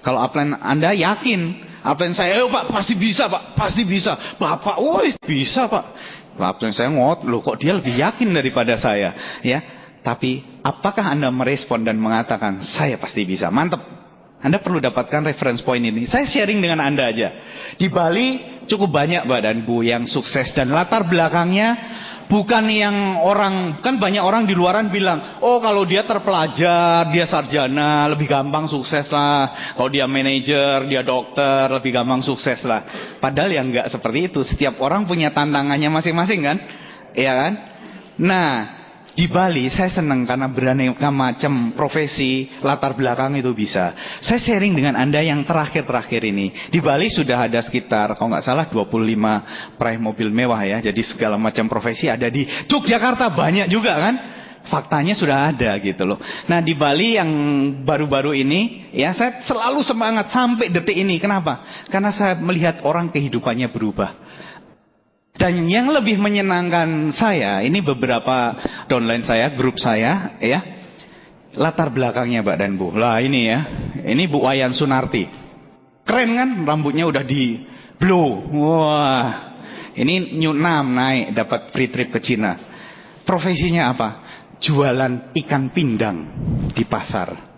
Kalau upline Anda yakin, upline saya, Pak pasti bisa Pak, pasti bisa. Bapak, woi bisa Pak. Upline saya loh kok dia lebih yakin daripada saya, ya. Tapi apakah Anda merespon dan mengatakan saya pasti bisa? Mantap. Anda perlu dapatkan reference point ini. Saya sharing dengan Anda aja. Di Bali cukup banyak Mbak dan Bu yang sukses. Dan latar belakangnya bukan yang orang, kan banyak orang di luaran bilang, oh kalau dia terpelajar, dia sarjana, lebih gampang sukses lah. Kalau dia manajer, dia dokter, lebih gampang sukses lah. Padahal yang enggak seperti itu. Setiap orang punya tantangannya masing-masing kan? Iya kan? Nah, di Bali saya senang karena beraneka macam profesi, latar belakang itu bisa. Saya sharing dengan Anda yang terakhir-terakhir ini. Di Bali sudah ada sekitar, kalau nggak salah 25 peraih mobil mewah ya. Jadi segala macam profesi ada di Yogyakarta banyak juga kan. Faktanya sudah ada gitu loh. Nah di Bali yang baru-baru ini, ya saya selalu semangat sampai detik ini. Kenapa? Karena saya melihat orang kehidupannya berubah. Dan yang lebih menyenangkan saya, ini beberapa downline saya, grup saya, ya, latar belakangnya Pak dan Bu. Lah ini ya, ini Bu Wayan Sunarti. Keren kan, rambutnya udah di blow. Wah, ini New 6 naik, dapat free trip ke Cina. Profesinya apa? Jualan ikan pindang di pasar.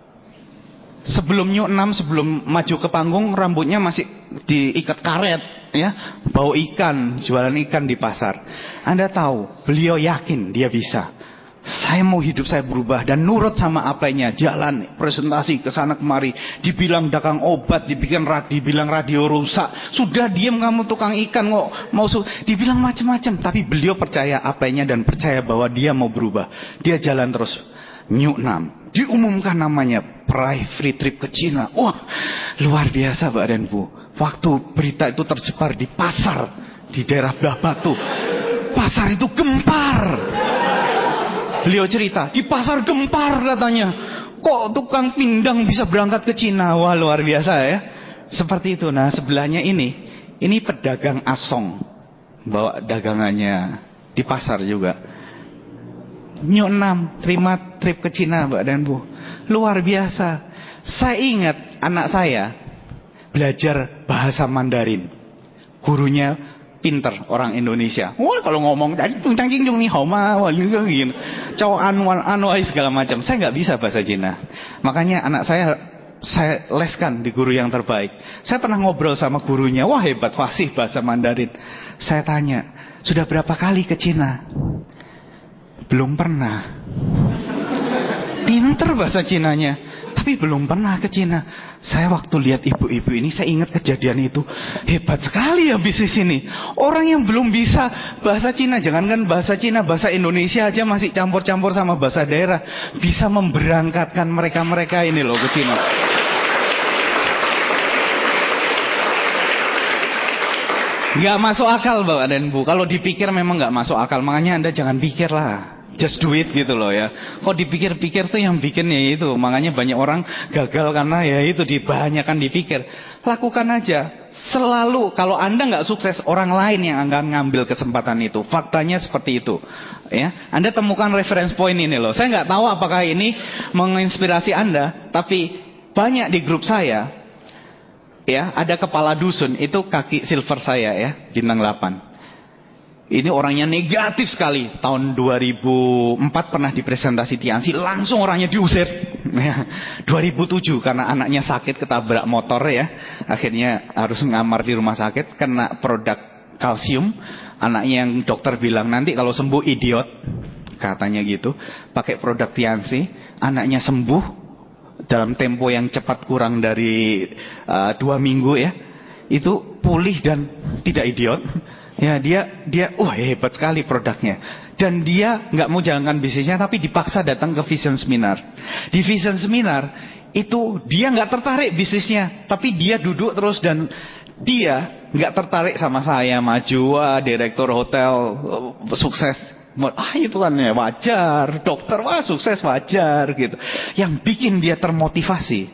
Sebelum New 6, sebelum maju ke panggung, rambutnya masih diikat karet, ya, bau ikan, jualan ikan di pasar. Anda tahu, beliau yakin dia bisa. Saya mau hidup saya berubah dan nurut sama apanya, jalan presentasi ke sana kemari, dibilang dagang obat, dibilang radio rusak. Sudah diam kamu tukang ikan kok mau dibilang macam-macam, tapi beliau percaya apanya dan percaya bahwa dia mau berubah. Dia jalan terus. New 6 diumumkan namanya, peraih free trip ke Cina. Wah, luar biasa Pak dan Bu. Waktu berita itu tersebar di pasar di daerah Belah Batu, pasar itu gempar. Beliau cerita, di pasar gempar katanya. Kok tukang pindang bisa berangkat ke Cina? Wah, luar biasa ya. Seperti itu. Nah, sebelahnya ini pedagang asong, bawa dagangannya di pasar juga. New 6 terima trip ke Cina Mbak dan Bu. Luar biasa. Saya ingat anak saya belajar bahasa Mandarin. Gurunya pinter, orang Indonesia. Wah, kalau ngomong segala macam. Saya nggak bisa bahasa Cina. Makanya anak saya leskan di guru yang terbaik. Saya pernah ngobrol sama gurunya. Wah, hebat, fasih bahasa Mandarin. Saya tanya, sudah berapa kali ke Cina? Belum pernah. Pinter bahasa Cinanya, tapi belum pernah ke Cina. Saya waktu lihat ibu-ibu ini, saya ingat kejadian itu. Hebat sekali ya bisnis ini. Orang yang belum bisa bahasa Cina, jangankan bahasa Cina, bahasa Indonesia aja masih campur-campur sama bahasa daerah, bisa memberangkatkan mereka-mereka ini loh ke Cina. Gak masuk akal Bapak dan Bu. Kalau dipikir memang gak masuk akal. Makanya Anda jangan pikir lah. Just do it gitu loh ya. Kok dipikir-pikir tuh yang bikin ya itu. Makanya banyak orang gagal karena ya itu dibanyakan dipikir. Lakukan aja. Selalu kalau Anda gak sukses, orang lain yang akan ngambil kesempatan itu. Faktanya seperti itu. Ya, Anda temukan reference point ini loh. Saya gak tahu apakah ini menginspirasi Anda. Tapi banyak di grup saya, ya, ada kepala dusun, itu kaki silver saya ya, bintang 8. Ini orangnya negatif sekali. Tahun 2004 pernah dipresentasi Tiansi, langsung orangnya diusir. 2007 karena anaknya sakit ketabrak motor ya, akhirnya harus ngamar di rumah sakit, kena produk kalsium. Anaknya yang dokter bilang nanti kalau sembuh idiot, katanya gitu. Pakai produk Tiansi, anaknya sembuh dalam tempo yang cepat, kurang dari 2 minggu ya, itu pulih dan tidak idiot ya. Dia hebat sekali produknya, dan dia nggak mau jalankan bisnisnya tapi dipaksa datang ke Vision Seminar. Di Vision Seminar itu dia nggak tertarik bisnisnya, tapi dia duduk terus dan dia nggak tertarik sama saya maju, direktur hotel sukses. Itu kan ya wajar, dokter sukses wajar gitu. Yang bikin dia termotivasi,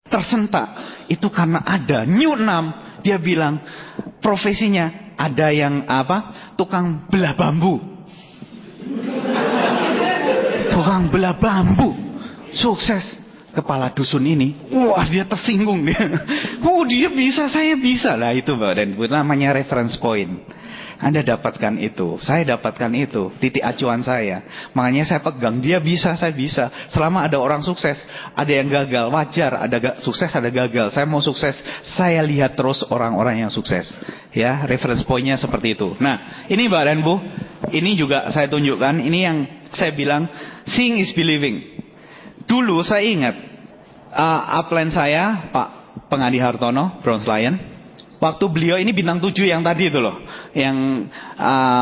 tersentak, itu karena ada New 6. Dia bilang profesinya ada yang tukang belah bambu. Tukang belah bambu sukses. Kepala dusun ini, wah dia tersinggung dia. Oh dia bisa, saya bisa lah itu Mbak, dan itu namanya reference point. Anda dapatkan itu, saya dapatkan itu, titik acuan saya. Makanya saya pegang, dia bisa, saya bisa. Selama ada orang sukses, ada yang gagal, wajar. Ada sukses, ada gagal. Saya mau sukses, saya lihat terus orang-orang yang sukses. Ya, reference point-nya seperti itu. Nah, ini Mbak dan Bu, ini juga saya tunjukkan. Ini yang saya bilang, seeing is believing. Dulu saya ingat, upline saya, Pak Pengadi Hartono, Bronze Lion. Waktu beliau ini bintang 7 yang tadi itu loh, yang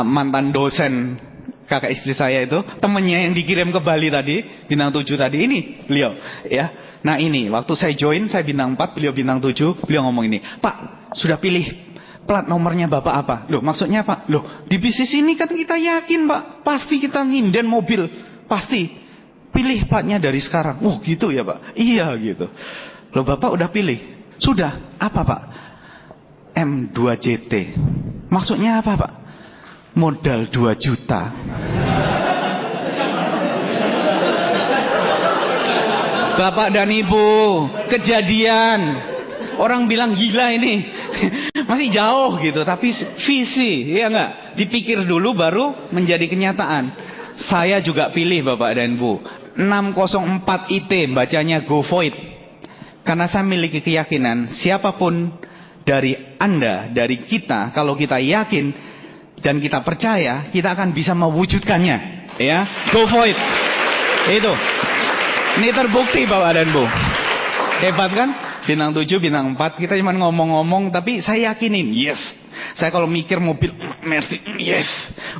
mantan dosen kakak istri saya itu, temennya yang dikirim ke Bali tadi, bintang 7 tadi, ini beliau ya. Nah ini, waktu saya join, saya bintang 4, beliau bintang 7, beliau ngomong ini, Pak, sudah pilih plat nomornya Bapak apa? Loh maksudnya Pak, loh di bisnis ini kan kita yakin Pak, pasti kita nginden mobil, pasti pilih platnya dari sekarang. Oh gitu ya Pak? Iya gitu. Loh Bapak udah pilih? Sudah, apa Pak? M2JT. Maksudnya apa, Pak? Modal 2 juta. Bapak dan Ibu, kejadian. Orang bilang gila ini. Masih jauh gitu, tapi visi, ya enggak? Dipikir dulu baru menjadi kenyataan. Saya juga pilih Bapak dan Ibu. 604 IT bacanya Go Void. Karena saya memiliki keyakinan siapapun dari Anda, dari kita, kalau kita yakin dan kita percaya, kita akan bisa mewujudkannya. Ya, Go Void. Itu. Ini terbukti Bapak dan Bu. Hebat kan? Bintang 7, bintang 4, kita cuma ngomong-ngomong, tapi saya yakinin, yes. Saya kalau mikir mobil, Mercy, yes.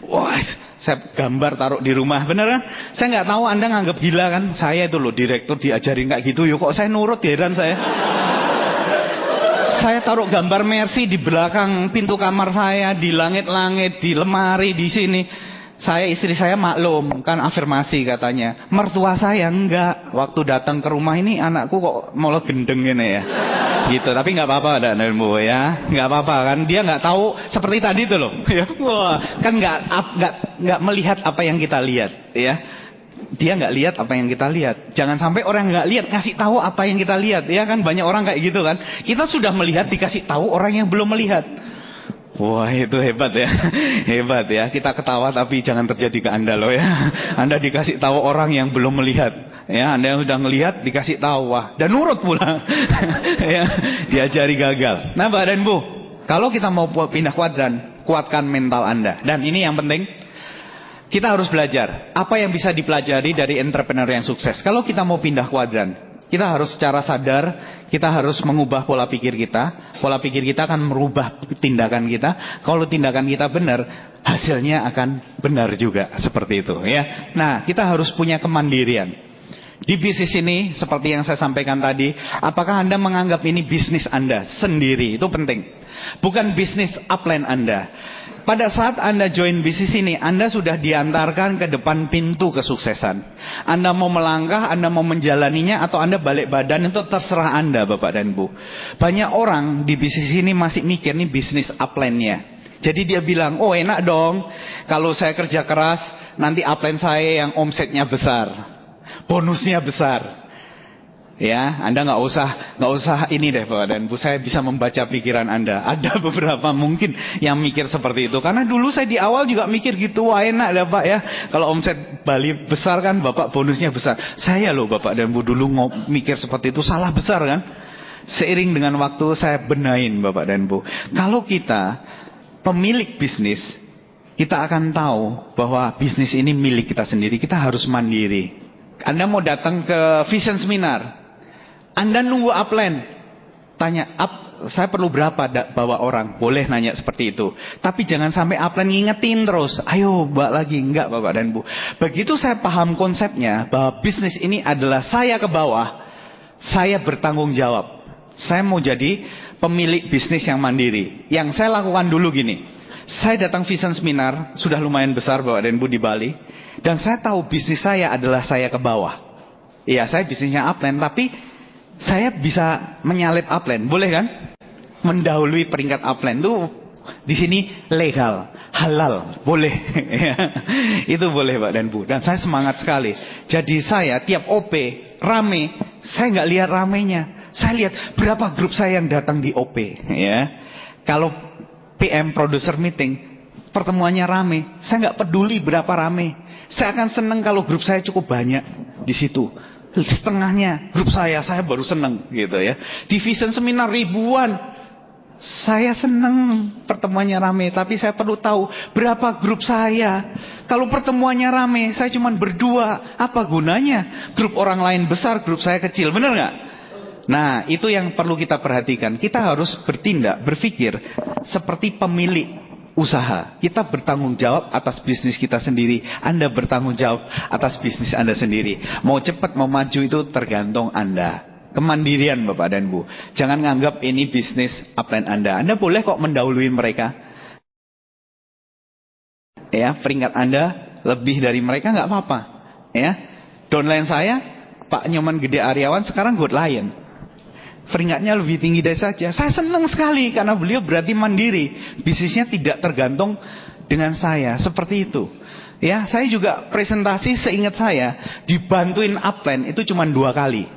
Wah, saya gambar taruh di rumah, bener kan? Saya nggak tahu Anda nganggap gila kan? Saya itu loh, direktur diajarin kayak gitu, yuk kok saya nurut, heran saya. Saya taruh gambar Mercy di belakang pintu kamar saya, di langit-langit, di lemari, di sini. Saya, istri saya maklum, kan afirmasi katanya. Mertua saya enggak. Waktu datang ke rumah ini anakku kok malah gendeng ini ya. Gitu, tapi nggak apa-apa dan ilmu ya. Nggak apa-apa kan, dia nggak tahu seperti tadi tuh loh. Wah, kan nggak melihat apa yang kita lihat ya. Dia nggak lihat apa yang kita lihat. Jangan sampai orang nggak lihat ngasih tahu apa yang kita lihat ya kan, banyak orang kayak gitu kan. Kita sudah melihat dikasih tahu orang yang belum melihat. Wah, itu hebat ya. Hebat ya. Kita ketawa tapi jangan terjadi ke Anda loh ya. Anda dikasih tahu orang yang belum melihat. Ya, Anda yang sudah melihat dikasih tahu, wah, dan nurut pula. Ya, diajari gagal. Nah, Pak dan Bu, kalau kita mau pindah kuadran, kuatkan mental Anda. Dan ini yang penting, kita harus belajar apa yang bisa dipelajari dari entrepreneur yang sukses. Kalau kita mau pindah kuadran, kita harus secara sadar, kita harus mengubah pola pikir kita. Pola pikir kita akan merubah tindakan kita. Kalau tindakan kita benar, hasilnya akan benar juga. Seperti itu ya. Nah, kita harus punya kemandirian. Di bisnis ini, seperti yang saya sampaikan tadi, apakah Anda menganggap ini bisnis Anda sendiri? Itu penting. Bukan bisnis upline Anda. Pada saat Anda join bisnis ini, Anda sudah diantarkan ke depan pintu kesuksesan. Anda mau melangkah, Anda mau menjalaninya, atau Anda balik badan, itu terserah Anda, Bapak dan Bu. Banyak orang di bisnis ini masih mikir nih bisnis upline-nya. Jadi dia bilang, oh enak dong, kalau saya kerja keras, nanti upline saya yang omsetnya besar, bonusnya besar. Ya, Anda nggak usah ini deh Bapak dan Bu, saya bisa membaca pikiran Anda. Ada beberapa mungkin yang mikir seperti itu. Karena dulu saya di awal juga mikir gitu, wah enak deh Pak ya. Kalau omset Bali besar kan Bapak bonusnya besar. Saya loh Bapak dan Bu dulu mikir seperti itu, salah besar kan. Seiring dengan waktu saya benahin Bapak dan Bu. Kalau kita pemilik bisnis, kita akan tahu bahwa bisnis ini milik kita sendiri. Kita harus mandiri. Anda mau datang ke vision seminar, Anda nunggu upline, tanya, saya perlu berapa bawa orang? Boleh nanya seperti itu. Tapi jangan sampai upline ngingetin terus, ayo Mbak lagi. Enggak Bapak dan Bu. Begitu saya paham konsepnya, bahwa bisnis ini adalah saya ke bawah, saya bertanggung jawab. Saya mau jadi pemilik bisnis yang mandiri. Yang saya lakukan dulu gini, saya datang vision seminar, sudah lumayan besar Bapak dan Bu di Bali. Dan saya tahu bisnis saya adalah saya ke bawah. Iya, saya bisnisnya upline, tapi saya bisa menyalip upline, boleh kan? Mendahului peringkat upline itu di sini legal, halal, boleh. Itu boleh Pak dan Bu. Dan saya semangat sekali. Jadi saya tiap OP rame, saya nggak lihat ramenya, saya lihat berapa grup saya yang datang di OP. Ya, kalau PM producer meeting, pertemuannya rame, saya nggak peduli berapa rame. Saya akan senang kalau grup saya cukup banyak di situ. Setengahnya grup saya baru senang gitu ya. Division seminar ribuan, saya senang pertemuannya rame. Tapi saya perlu tahu berapa grup saya. Kalau pertemuannya rame, saya cuma berdua, apa gunanya? Grup orang lain besar, grup saya kecil, benar nggak? Nah, itu yang perlu kita perhatikan. Kita harus bertindak, berpikir seperti pemilik usaha. Kita bertanggung jawab atas bisnis kita sendiri. Anda bertanggung jawab atas bisnis Anda sendiri. Mau cepat, mau maju itu tergantung Anda. Kemandirian Bapak dan Bu. Jangan nganggap ini bisnis upline Anda. Anda boleh kok mendahului mereka. Ya, peringkat Anda lebih dari mereka nggak apa-apa. Ya, downline saya Pak Nyoman Gede Aryawan sekarang Good Lion. peringkatnya lebih tinggi dari saya. Saya senang sekali karena beliau berarti mandiri. Bisnisnya tidak tergantung dengan saya. Seperti itu. Ya, saya juga presentasi seingat saya dibantuin upline itu cuma 2 kali.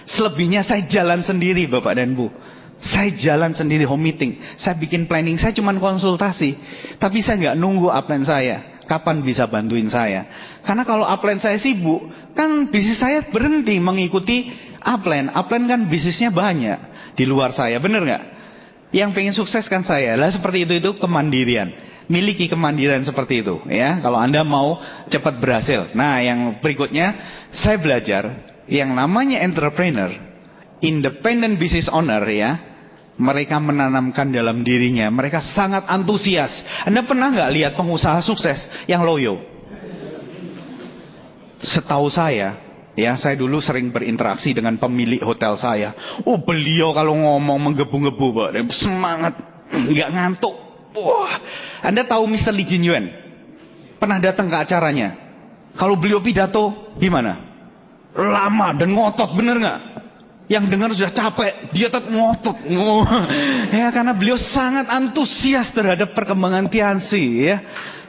Selebihnya saya jalan sendiri Bapak dan Bu. Saya jalan sendiri home meeting. Saya bikin planning, saya cuma konsultasi. Tapi saya nggak nunggu upline saya. Kapan bisa bantuin saya? Karena kalau upline saya sibuk, kan bisnis saya berhenti mengikuti upline. Upline kan bisnisnya banyak di luar saya, bener nggak? Yang pengen sukses kan saya. Lah seperti itu kemandirian. Miliki kemandirian seperti itu, ya. Kalau Anda mau cepat berhasil. Nah, yang berikutnya saya belajar yang namanya entrepreneur, independent business owner, ya. Mereka menanamkan dalam dirinya, mereka sangat antusias. Anda pernah nggak lihat pengusaha sukses yang loyo? Setahu saya, ya, saya dulu sering berinteraksi dengan pemilik hotel saya. Oh, beliau kalau ngomong menggebu-gebu, Pak, semangat, nggak ngantuk. Wah, Anda tahu Mr. Lee Jin Yuan? Pernah datang ke acaranya? Kalau beliau pidato, gimana? Lama dan ngotot, bener nggak? Yang dengar sudah capek, dia tetap ngotot. Ya, karena beliau sangat antusias terhadap perkembangan Tianxi, ya.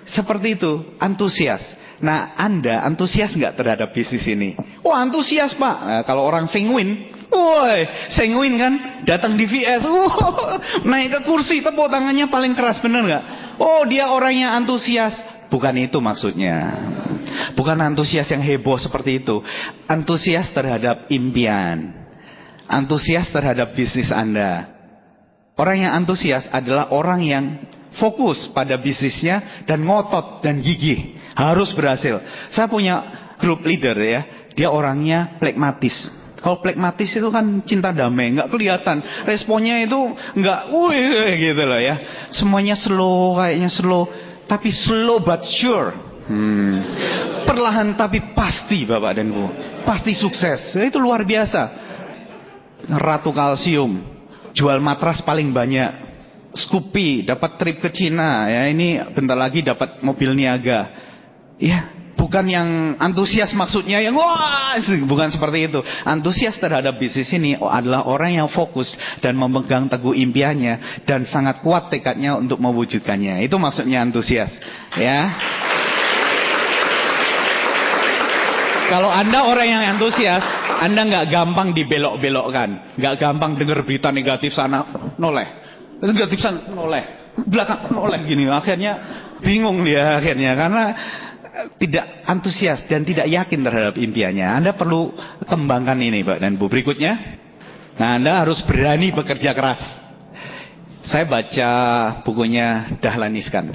Seperti itu, antusias. Nah, Anda antusias nggak terhadap bisnis ini? Wah, antusias, Pak. Nah, kalau orang sanguin, woi, sanguin kan, datang di VS, naik ke kursi, tepuk tangannya paling keras, bener nggak? Oh, dia orangnya antusias. Bukan itu maksudnya. Bukan antusias yang heboh seperti itu. Antusias terhadap impian. Antusias terhadap bisnis Anda. Orang yang antusias adalah orang yang fokus pada bisnisnya dan ngotot dan gigih. Harus berhasil. Saya punya grup leader, ya. Dia orangnya pragmatis. Kalau pragmatis itu kan cinta damai, nggak kelihatan. Responnya itu nggak, gitu loh, ya. Semuanya slow, kayaknya slow, tapi slow but sure. Perlahan tapi pasti, Bapak dan Bu. Pasti sukses. Itu luar biasa. Ratu Kalsium, jual matras paling banyak. Scoopy dapat trip ke Cina, ya. Ini bentar lagi dapat mobil niaga. Ya, bukan yang antusias maksudnya yang wah, bukan seperti itu. Antusias terhadap bisnis ini adalah orang yang fokus dan memegang teguh impiannya dan sangat kuat tekadnya untuk mewujudkannya. Itu maksudnya antusias, ya. Kalau Anda orang yang antusias, Anda nggak gampang dibelok-belokkan, nggak gampang dengar berita negatif sana, noleh, negatif sana, noleh, belakang noleh gini. Akhirnya bingung dia akhirnya karena tidak antusias dan tidak yakin terhadap impiannya. Anda perlu kembangkan ini, Pak dan Bu. Berikutnya, nah, Anda harus berani bekerja keras. Saya baca bukunya Dahlan Iskan,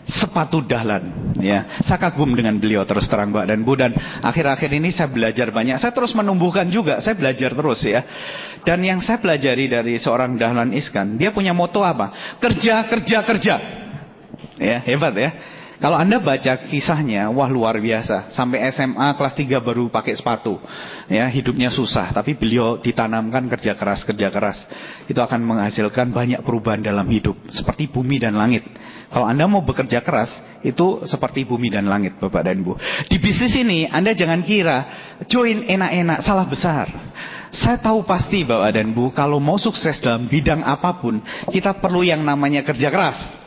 Sepatu Dahlan, ya. Saya kagum dengan beliau terus terang, Pak dan Bu, dan akhir-akhir ini saya belajar banyak. Saya terus menumbuhkan juga, saya belajar terus, ya. Dan yang saya pelajari dari seorang Dahlan Iskan, dia punya moto apa? Kerja, kerja, kerja. Ya, hebat, ya. Kalau Anda baca kisahnya, wah luar biasa. Sampai SMA kelas 3 baru pakai sepatu. Ya, hidupnya susah, tapi beliau ditanamkan kerja keras, kerja keras. Itu akan menghasilkan banyak perubahan dalam hidup, seperti bumi dan langit. Kalau Anda mau bekerja keras, itu seperti bumi dan langit, Bapak dan Bu. Di bisnis ini, Anda jangan kira join enak-enak, salah besar. Saya tahu pasti, Bapak dan Bu, kalau mau sukses dalam bidang apapun, kita perlu yang namanya kerja keras.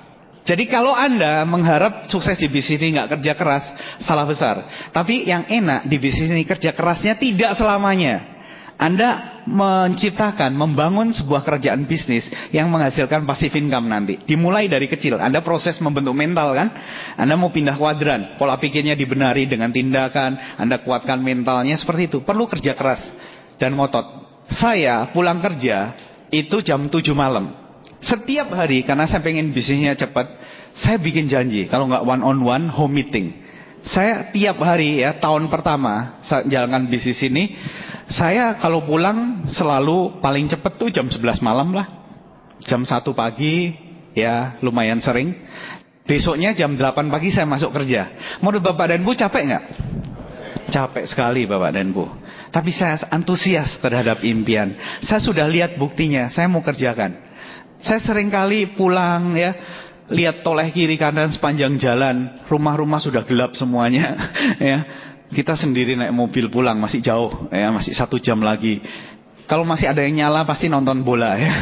Jadi kalau Anda mengharap sukses di bisnis ini nggak kerja keras, salah besar. Tapi yang enak di bisnis ini kerja kerasnya tidak selamanya. Anda menciptakan, membangun sebuah kerjaan bisnis yang menghasilkan passive income nanti. Dimulai dari kecil. Anda proses membentuk mental kan. Anda mau pindah kuadran, pola pikirnya dibenari dengan tindakan. Anda kuatkan mentalnya seperti itu. Perlu kerja keras dan ngotot. Saya pulang kerja itu jam 7 malam. Setiap hari, karena saya pengen bisnisnya cepat, saya bikin janji. Kalau nggak one on one, home meeting. Saya tiap hari, ya, tahun pertama saya jalankan bisnis ini, saya kalau pulang selalu paling cepat tuh jam 11 malam lah. Jam 1 pagi, ya lumayan sering. Besoknya jam 8 pagi saya masuk kerja. Menurut Bapak dan Bu capek nggak? Capek sekali, Bapak dan Bu. Tapi saya antusias terhadap impian. Saya sudah lihat buktinya, saya mau kerjakan. Saya sering kali pulang, ya, lihat toleh kiri kanan sepanjang jalan, rumah-rumah sudah gelap semuanya, ya. Kita sendiri naik mobil pulang, masih jauh, ya, masih 1 jam lagi. Kalau masih ada yang nyala pasti nonton bola ya.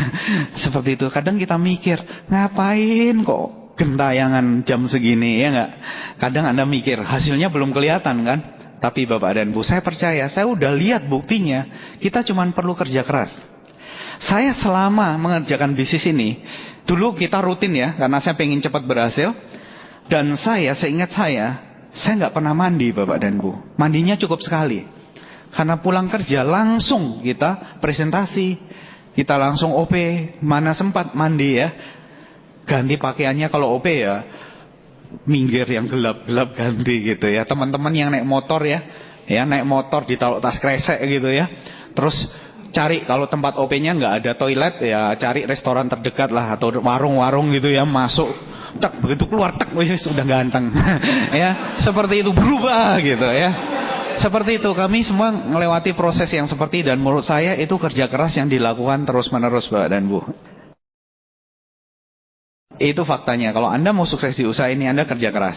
Seperti itu. Kadang kita mikir, ngapain kok gentayangan jam segini, ya nggak? Kadang Anda mikir, hasilnya belum kelihatan kan? Tapi Bapak dan Bu, saya percaya, saya udah lihat buktinya. Kita cuma perlu kerja keras. Saya selama mengerjakan bisnis ini, dulu kita rutin ya, karena saya pengen cepat berhasil. Dan seingat saya nggak pernah mandi Bapak dan Bu. Mandinya cukup sekali. Karena pulang kerja langsung kita presentasi, kita langsung OP, mana sempat mandi ya. Ganti pakaiannya kalau OP ya, minggir yang gelap-gelap ganti gitu ya. Teman-teman yang naik motor ya naik motor ditaruh tas kresek gitu ya. Terus cari kalau tempat OP-nya nggak ada toilet ya cari restoran terdekat lah atau warung-warung gitu ya, masuk. Tak begitu keluar tak sudah ganteng. Ya, seperti itu berubah gitu ya. Seperti itu, kami semua melewati proses yang seperti, dan menurut saya itu kerja keras yang dilakukan terus-menerus Bapak dan Bu. Itu faktanya. Kalau Anda mau sukses di usaha ini, Anda kerja keras.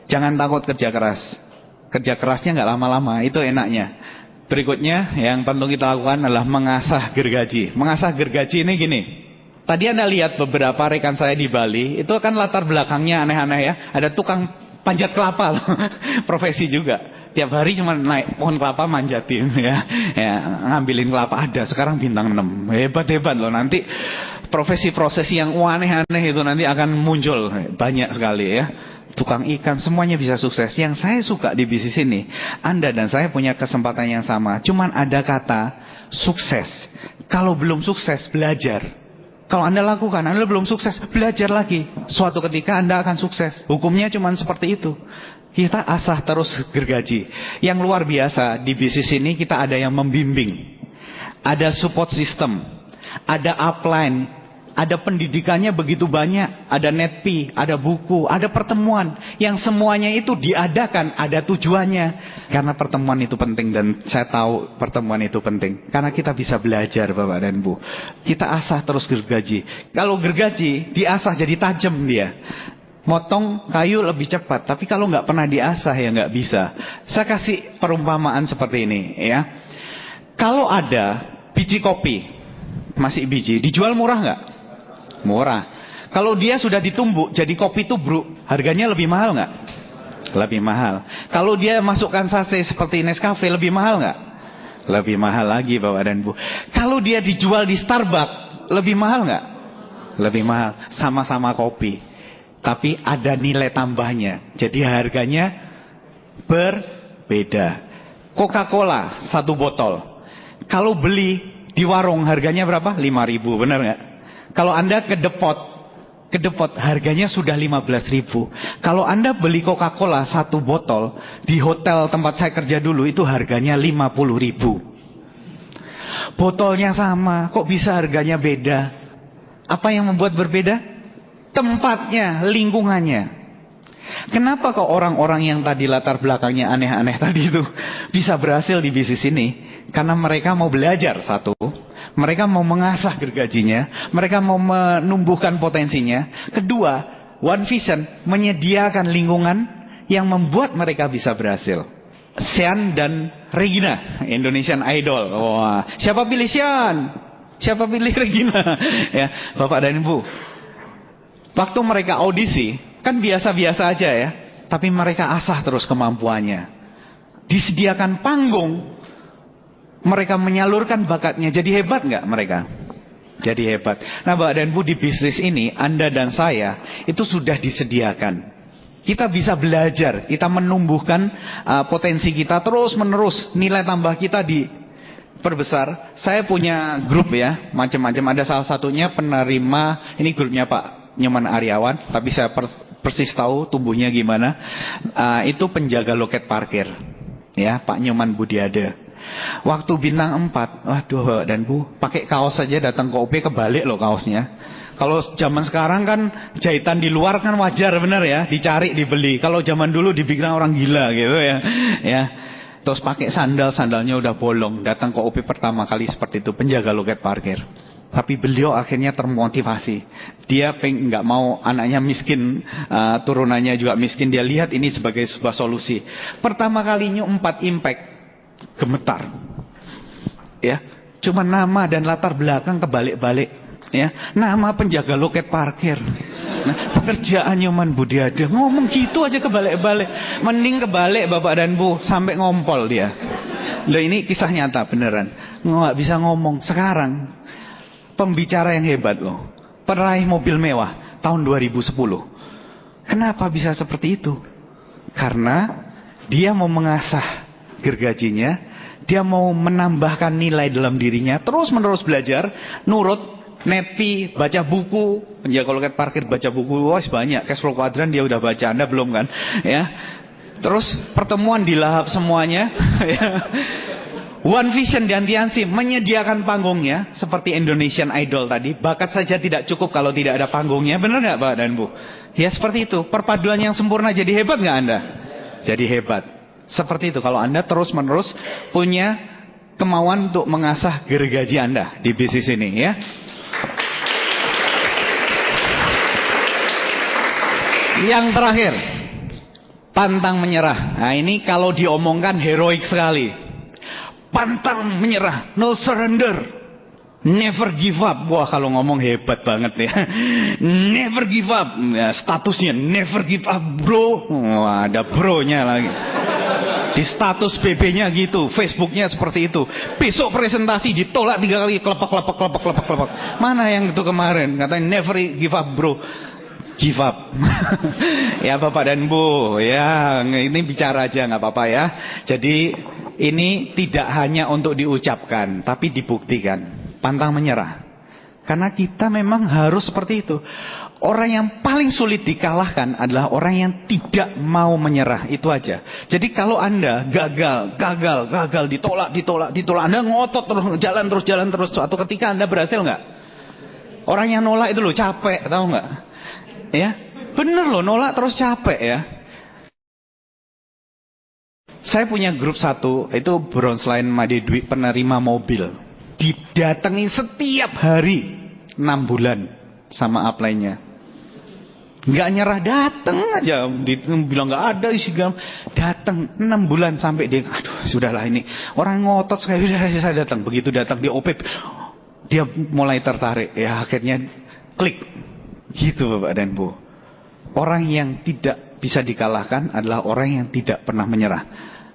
Jangan takut kerja keras. Kerja kerasnya nggak lama-lama, itu enaknya. Berikutnya yang tentu kita lakukan adalah mengasah gergaji. Mengasah gergaji ini gini. Tadi Anda lihat beberapa rekan saya di Bali, itu kan latar belakangnya aneh-aneh ya. Ada tukang panjat kelapa, profesi juga. Tiap hari cuma naik pohon kelapa manjatin ya, ngambilin kelapa ada. Sekarang bintang 6, hebat-hebat loh. Nanti profesi-profesi yang aneh-aneh itu nanti akan muncul banyak sekali ya. Tukang ikan, semuanya bisa sukses. Yang saya suka di bisnis ini, Anda dan saya punya kesempatan yang sama. Cuman ada kata sukses. Kalau belum sukses, belajar. Kalau Anda lakukan, Anda belum sukses, belajar lagi. Suatu ketika Anda akan sukses. Hukumnya cuman seperti itu. Kita asah terus gergaji. Yang luar biasa di bisnis ini kita ada yang membimbing. Ada support system. Ada upline. Ada pendidikannya begitu banyak. Ada netpi, ada buku, ada pertemuan. Yang semuanya itu diadakan, ada tujuannya. Karena pertemuan itu penting, dan saya tahu pertemuan itu penting. Karena kita bisa belajar Bapak dan Bu. Kita asah terus gergaji. Kalau gergaji diasah jadi tajam dia. Motong kayu lebih cepat, tapi kalau nggak pernah diasah ya nggak bisa. Saya kasih perumpamaan seperti ini ya. Kalau ada biji kopi, masih biji, dijual murah nggak? Murah. Kalau dia sudah ditumbuk jadi kopi tubruk, harganya lebih mahal nggak? Lebih mahal. Kalau dia masukkan sachet seperti Nescafe, lebih mahal nggak? Lebih mahal lagi Bapak dan Bu. Kalau dia dijual di Starbucks, lebih mahal nggak? Lebih mahal. Sama-sama kopi. Tapi ada nilai tambahnya. Jadi harganya berbeda. Coca-Cola 1 botol. Kalau beli di warung harganya berapa? 5.000, benar nggak? Kalau Anda ke depot harganya sudah 15.000. Kalau Anda beli Coca-Cola 1 botol di hotel tempat saya kerja dulu, itu harganya 50.000. Botolnya sama, kok bisa harganya beda? Apa yang membuat berbeda? Tempatnya, lingkungannya. Kenapa kok orang-orang yang tadi latar belakangnya aneh-aneh tadi itu bisa berhasil di bisnis ini? Karena mereka mau belajar, satu. Mereka mau mengasah gergajinya. Mereka mau menumbuhkan potensinya. Kedua, One Vision menyediakan lingkungan yang membuat mereka bisa berhasil. Sean dan Regina, Indonesian Idol. Wah, siapa pilih Sean? Siapa pilih Regina? Ya, Bapak dan Ibu. Waktu mereka audisi, kan biasa-biasa aja ya. Tapi mereka asah terus kemampuannya. Disediakan panggung. Mereka menyalurkan bakatnya. Jadi hebat nggak mereka? Jadi hebat. Nah Bapak dan Bu, di bisnis ini, Anda dan saya, itu sudah disediakan. Kita bisa belajar. Kita menumbuhkan potensi kita terus-menerus. Nilai tambah kita diperbesar. Saya punya grup ya, macam-macam. Ada salah satunya penerima, ini grupnya Pak Nyoman Aryawan, tapi saya persis tahu tumbuhnya gimana. Itu penjaga loket parkir, ya Pak Nyoman Budiade. Waktu bintang 4, waduh dan Bu, pakai kaos saja datang ke OP kebalik loh kaosnya. Kalau zaman sekarang kan jahitan di luar kan wajar bener ya, dicari dibeli. Kalau zaman dulu dibikin orang gila gitu ya. Ya. Terus pakai sandalnya udah bolong, datang ke OP pertama kali seperti itu, penjaga loket parkir. Tapi beliau akhirnya termotivasi. Dia nggak mau anaknya miskin, turunannya juga miskin. Dia lihat ini sebagai sebuah solusi. Pertama kalinya 4 impact, gemetar. Ya, Cuma nama dan latar belakang kebalik-balik. Ya, nama penjaga loket parkir. Nah, pekerjaan Nyoman Budiade, ngomong gitu aja kebalik-balik. Mending kebalik Bapak dan Bu, sampai ngompol dia. Loh, ini kisah nyata beneran. Nggak bisa ngomong. Sekarang pembicara yang hebat loh, peraih mobil mewah tahun 2010. Kenapa bisa seperti itu? Karena dia mau mengasah gergajinya, dia mau menambahkan nilai dalam dirinya, terus menerus belajar, nurut, nepi, baca buku. Penjaga loket parkir baca buku, wah banyak. Cash flow kuadran dia udah baca, Anda belum kan? Ya. Terus pertemuan dilahap semuanya. Ya. One Vision dan Tiansi menyediakan panggungnya seperti Indonesian Idol tadi. Bakat saja tidak cukup kalau tidak ada panggungnya. Benar nggak Pak dan Bu? Ya seperti itu. Perpaduan yang sempurna jadi hebat nggak Anda? Jadi hebat. Seperti itu. Kalau Anda terus menerus punya kemauan untuk mengasah gergaji Anda di bisnis ini, ya. Yang terakhir, pantang menyerah. Nah ini kalau diomongkan heroik sekali. Pantang menyerah, no surrender, never give up. Wah kalau ngomong hebat banget ya. Never give up, ya, statusnya never give up bro. Wah ada bronya lagi. Di status BB-nya gitu, Facebooknya seperti itu. Besok presentasi ditolak 3 kali, kelepek. Mana yang itu kemarin? Katanya never give up bro. Give up. Ya Bapak dan Bu, ya ini bicara aja nggak apa-apa ya. Jadi ini tidak hanya untuk diucapkan, tapi dibuktikan. Pantang menyerah. Karena kita memang harus seperti itu. Orang yang paling sulit dikalahkan adalah orang yang tidak mau menyerah. Itu aja. Jadi kalau Anda gagal, ditolak. Anda ngotot terus, jalan terus. Suatu ketika Anda berhasil nggak? Orang yang nolak itu loh capek, tahu nggak? Ya, bener loh, nolak terus capek ya. Saya punya grup satu, itu Bronzeline Made Dwi, penerima mobil. Didatangi setiap hari 6 bulan sama upline-nya. Nggak nyerah, datang aja. Bilang nggak ada isi gam, datang 6 bulan sampai dia, aduh sudahlah ini orang ngotot sekali, saya datang. Begitu datang dia OP, dia mulai tertarik. Ya akhirnya klik. Gitu Bapak dan Bu. Orang yang tidak bisa dikalahkan adalah orang yang tidak pernah menyerah.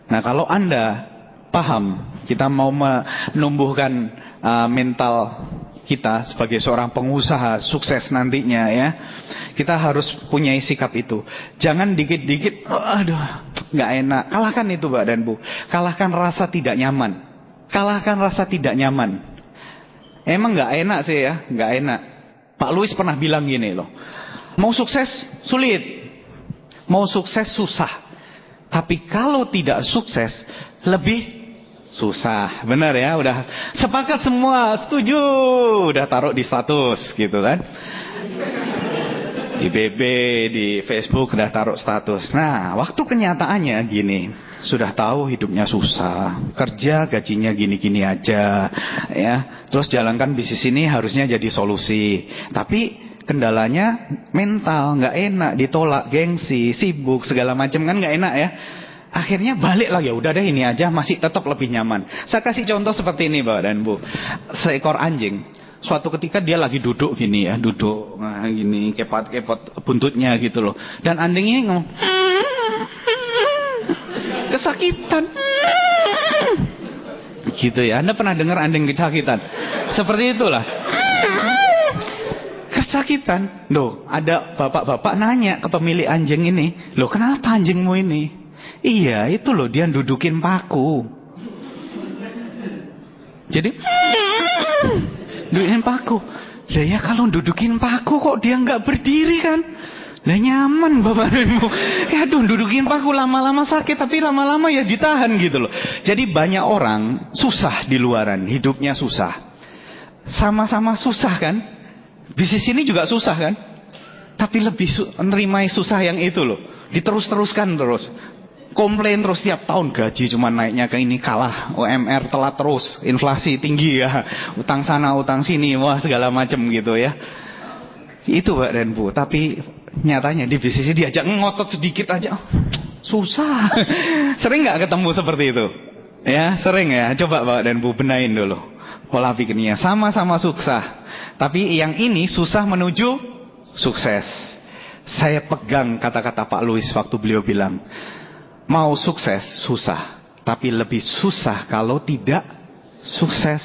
Nah kalau Anda paham, kita mau menumbuhkan mental kita sebagai seorang pengusaha sukses nantinya ya, kita harus punya sikap itu. Jangan dikit-dikit, nggak enak. Kalahkan itu Pak dan Bu. Kalahkan rasa tidak nyaman. Kalahkan rasa tidak nyaman. Emang nggak enak sih ya, nggak enak. Pak Louis pernah bilang gini loh, mau sukses sulit, mau sukses susah, tapi kalau tidak sukses lebih susah. Benar ya, udah sepakat semua, setuju, udah taruh di status gitu kan, di BB, di Facebook udah taruh status. Nah waktu kenyataannya gini, sudah tahu hidupnya susah, kerja gajinya gini-gini aja ya, terus jalankan bisnis ini harusnya jadi solusi, tapi kendalanya mental, nggak enak, ditolak, gengsi, sibuk segala macam kan nggak enak ya. Akhirnya balik lagi, udah deh ini aja, masih tetap lebih nyaman. Saya kasih contoh seperti ini Bapak dan Bu. Seekor anjing, suatu ketika dia lagi duduk gini ya, duduk nah, gini, kepot-kepot buntutnya gitu loh, dan anjingnya ngomong kesakitan gitu ya. Anda pernah dengar anjing kesakitan? Seperti itulah, kesakitan. Loh, ada bapak-bapak nanya ke pemilik anjing ini, loh kenapa anjingmu ini? Iya itu loh, dia dudukin paku. Jadi dudukin paku. Lah ya kalau dudukin paku kok dia nggak berdiri kan? Lah nyaman Bapak Ibu. Ya aduh dudukin paku lama-lama sakit, tapi lama-lama ya ditahan gitu loh. Jadi banyak orang susah di luaran, hidupnya susah. Sama-sama susah kan? Bisnis ini juga susah kan? Tapi lebih nerimai susah yang itu loh. Diterus-teruskan terus. Komplain terus tiap tahun, gaji cuma naiknya ke ini, kalah, UMR telat terus, inflasi tinggi ya, utang sana utang sini, wah segala macam gitu ya. Itu Pak dan Bu. Tapi nyatanya di bisnisnya diajak ngotot sedikit aja susah. Sering nggak ketemu seperti itu? Ya sering ya. Coba Pak dan Bu benain dulu. Pola pikirnya sama-sama susah. Tapi yang ini susah menuju sukses. Saya pegang kata-kata Pak Louis waktu beliau bilang, mau sukses susah, tapi lebih susah kalau tidak sukses.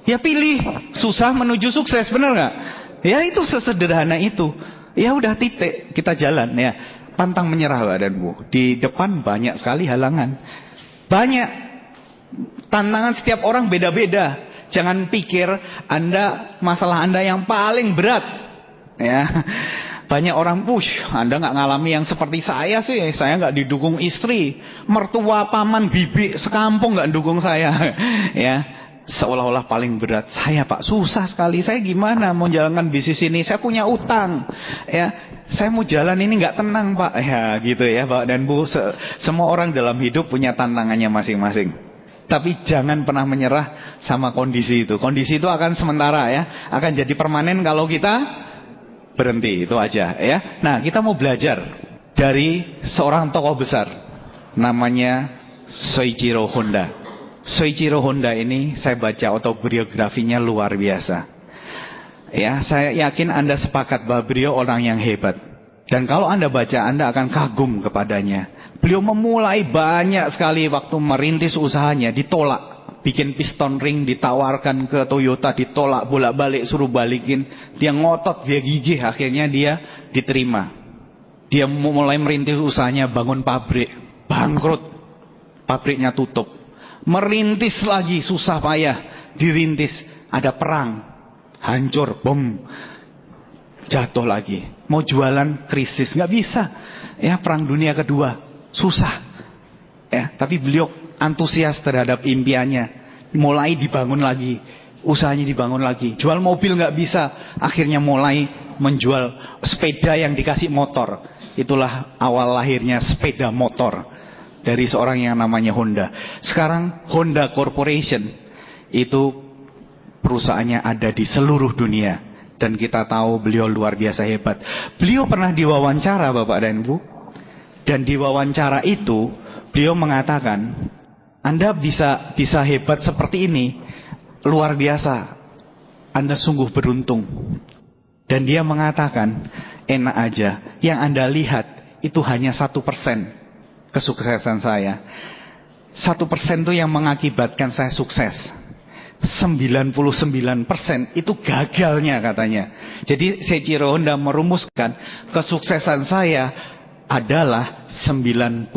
Ya pilih susah menuju sukses, benar nggak? Ya itu sesederhana itu. Ya udah titik, kita jalan ya. Pantang menyerah Pak dan Bu. Di depan banyak sekali halangan. Banyak tantangan, setiap orang beda-beda. Jangan pikir masalah Anda yang paling berat. Ya. Banyak orang, Anda nggak ngalami yang seperti saya sih. Saya nggak didukung istri, mertua, paman, bibi, sekampung nggak dukung saya. Ya. Seolah-olah paling berat. Saya Pak, susah sekali. Saya gimana mau jalankan bisnis ini? Saya punya utang. Ya, saya mau jalan ini nggak tenang Pak. Ya, gitu ya Pak dan Bu. Semua orang dalam hidup punya tantangannya masing-masing. Tapi jangan pernah menyerah sama kondisi itu. Kondisi itu akan sementara ya. Akan jadi permanen kalau kita berhenti. Itu aja ya. Nah, kita mau belajar dari seorang tokoh besar. Namanya Soichiro Honda. Soichiro Honda ini saya baca autobiografinya luar biasa. Ya, saya yakin Anda sepakat bahwa beliau orang yang hebat. Dan kalau Anda baca, Anda akan kagum kepadanya. Beliau memulai banyak sekali waktu merintis usahanya, ditolak. Bikin piston ring, ditawarkan ke Toyota, ditolak bolak-balik, suruh balikin. Dia ngotot, dia gigih, akhirnya dia diterima. Dia mulai merintis usahanya, bangun pabrik, bangkrut. Pabriknya tutup. Merintis lagi, susah payah, dirintis, ada perang, hancur, bom, jatuh lagi. Mau jualan, krisis, nggak bisa. Ya, perang dunia kedua, susah. Ya, tapi beliau antusias terhadap impiannya, mulai dibangun lagi, usahanya dibangun lagi. Jual mobil nggak bisa, akhirnya mulai menjual sepeda yang dikasih motor. Itulah awal lahirnya sepeda motor. Dari seorang yang namanya Honda. Sekarang Honda Corporation itu perusahaannya ada di seluruh dunia. Dan kita tahu beliau luar biasa hebat. Beliau pernah diwawancara Bapak dan Ibu. Dan di wawancara itu beliau mengatakan, Anda bisa hebat seperti ini, luar biasa. Anda sungguh beruntung. Dan dia mengatakan, enak aja, yang Anda lihat itu hanya 1% kesuksesan saya. 1% itu yang mengakibatkan saya sukses. 99% itu gagalnya katanya. Jadi Soichiro Honda merumuskan kesuksesan saya adalah 99%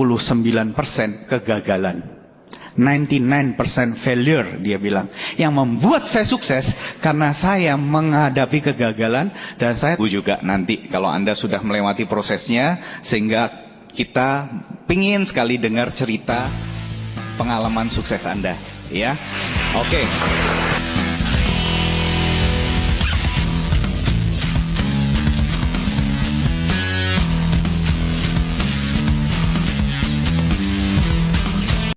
kegagalan. 99% failure, dia bilang. Yang membuat saya sukses karena saya menghadapi kegagalan. Dan saya juga nanti kalau Anda sudah melewati prosesnya, sehingga kita pingin sekali dengar cerita pengalaman sukses Anda, ya. Oke.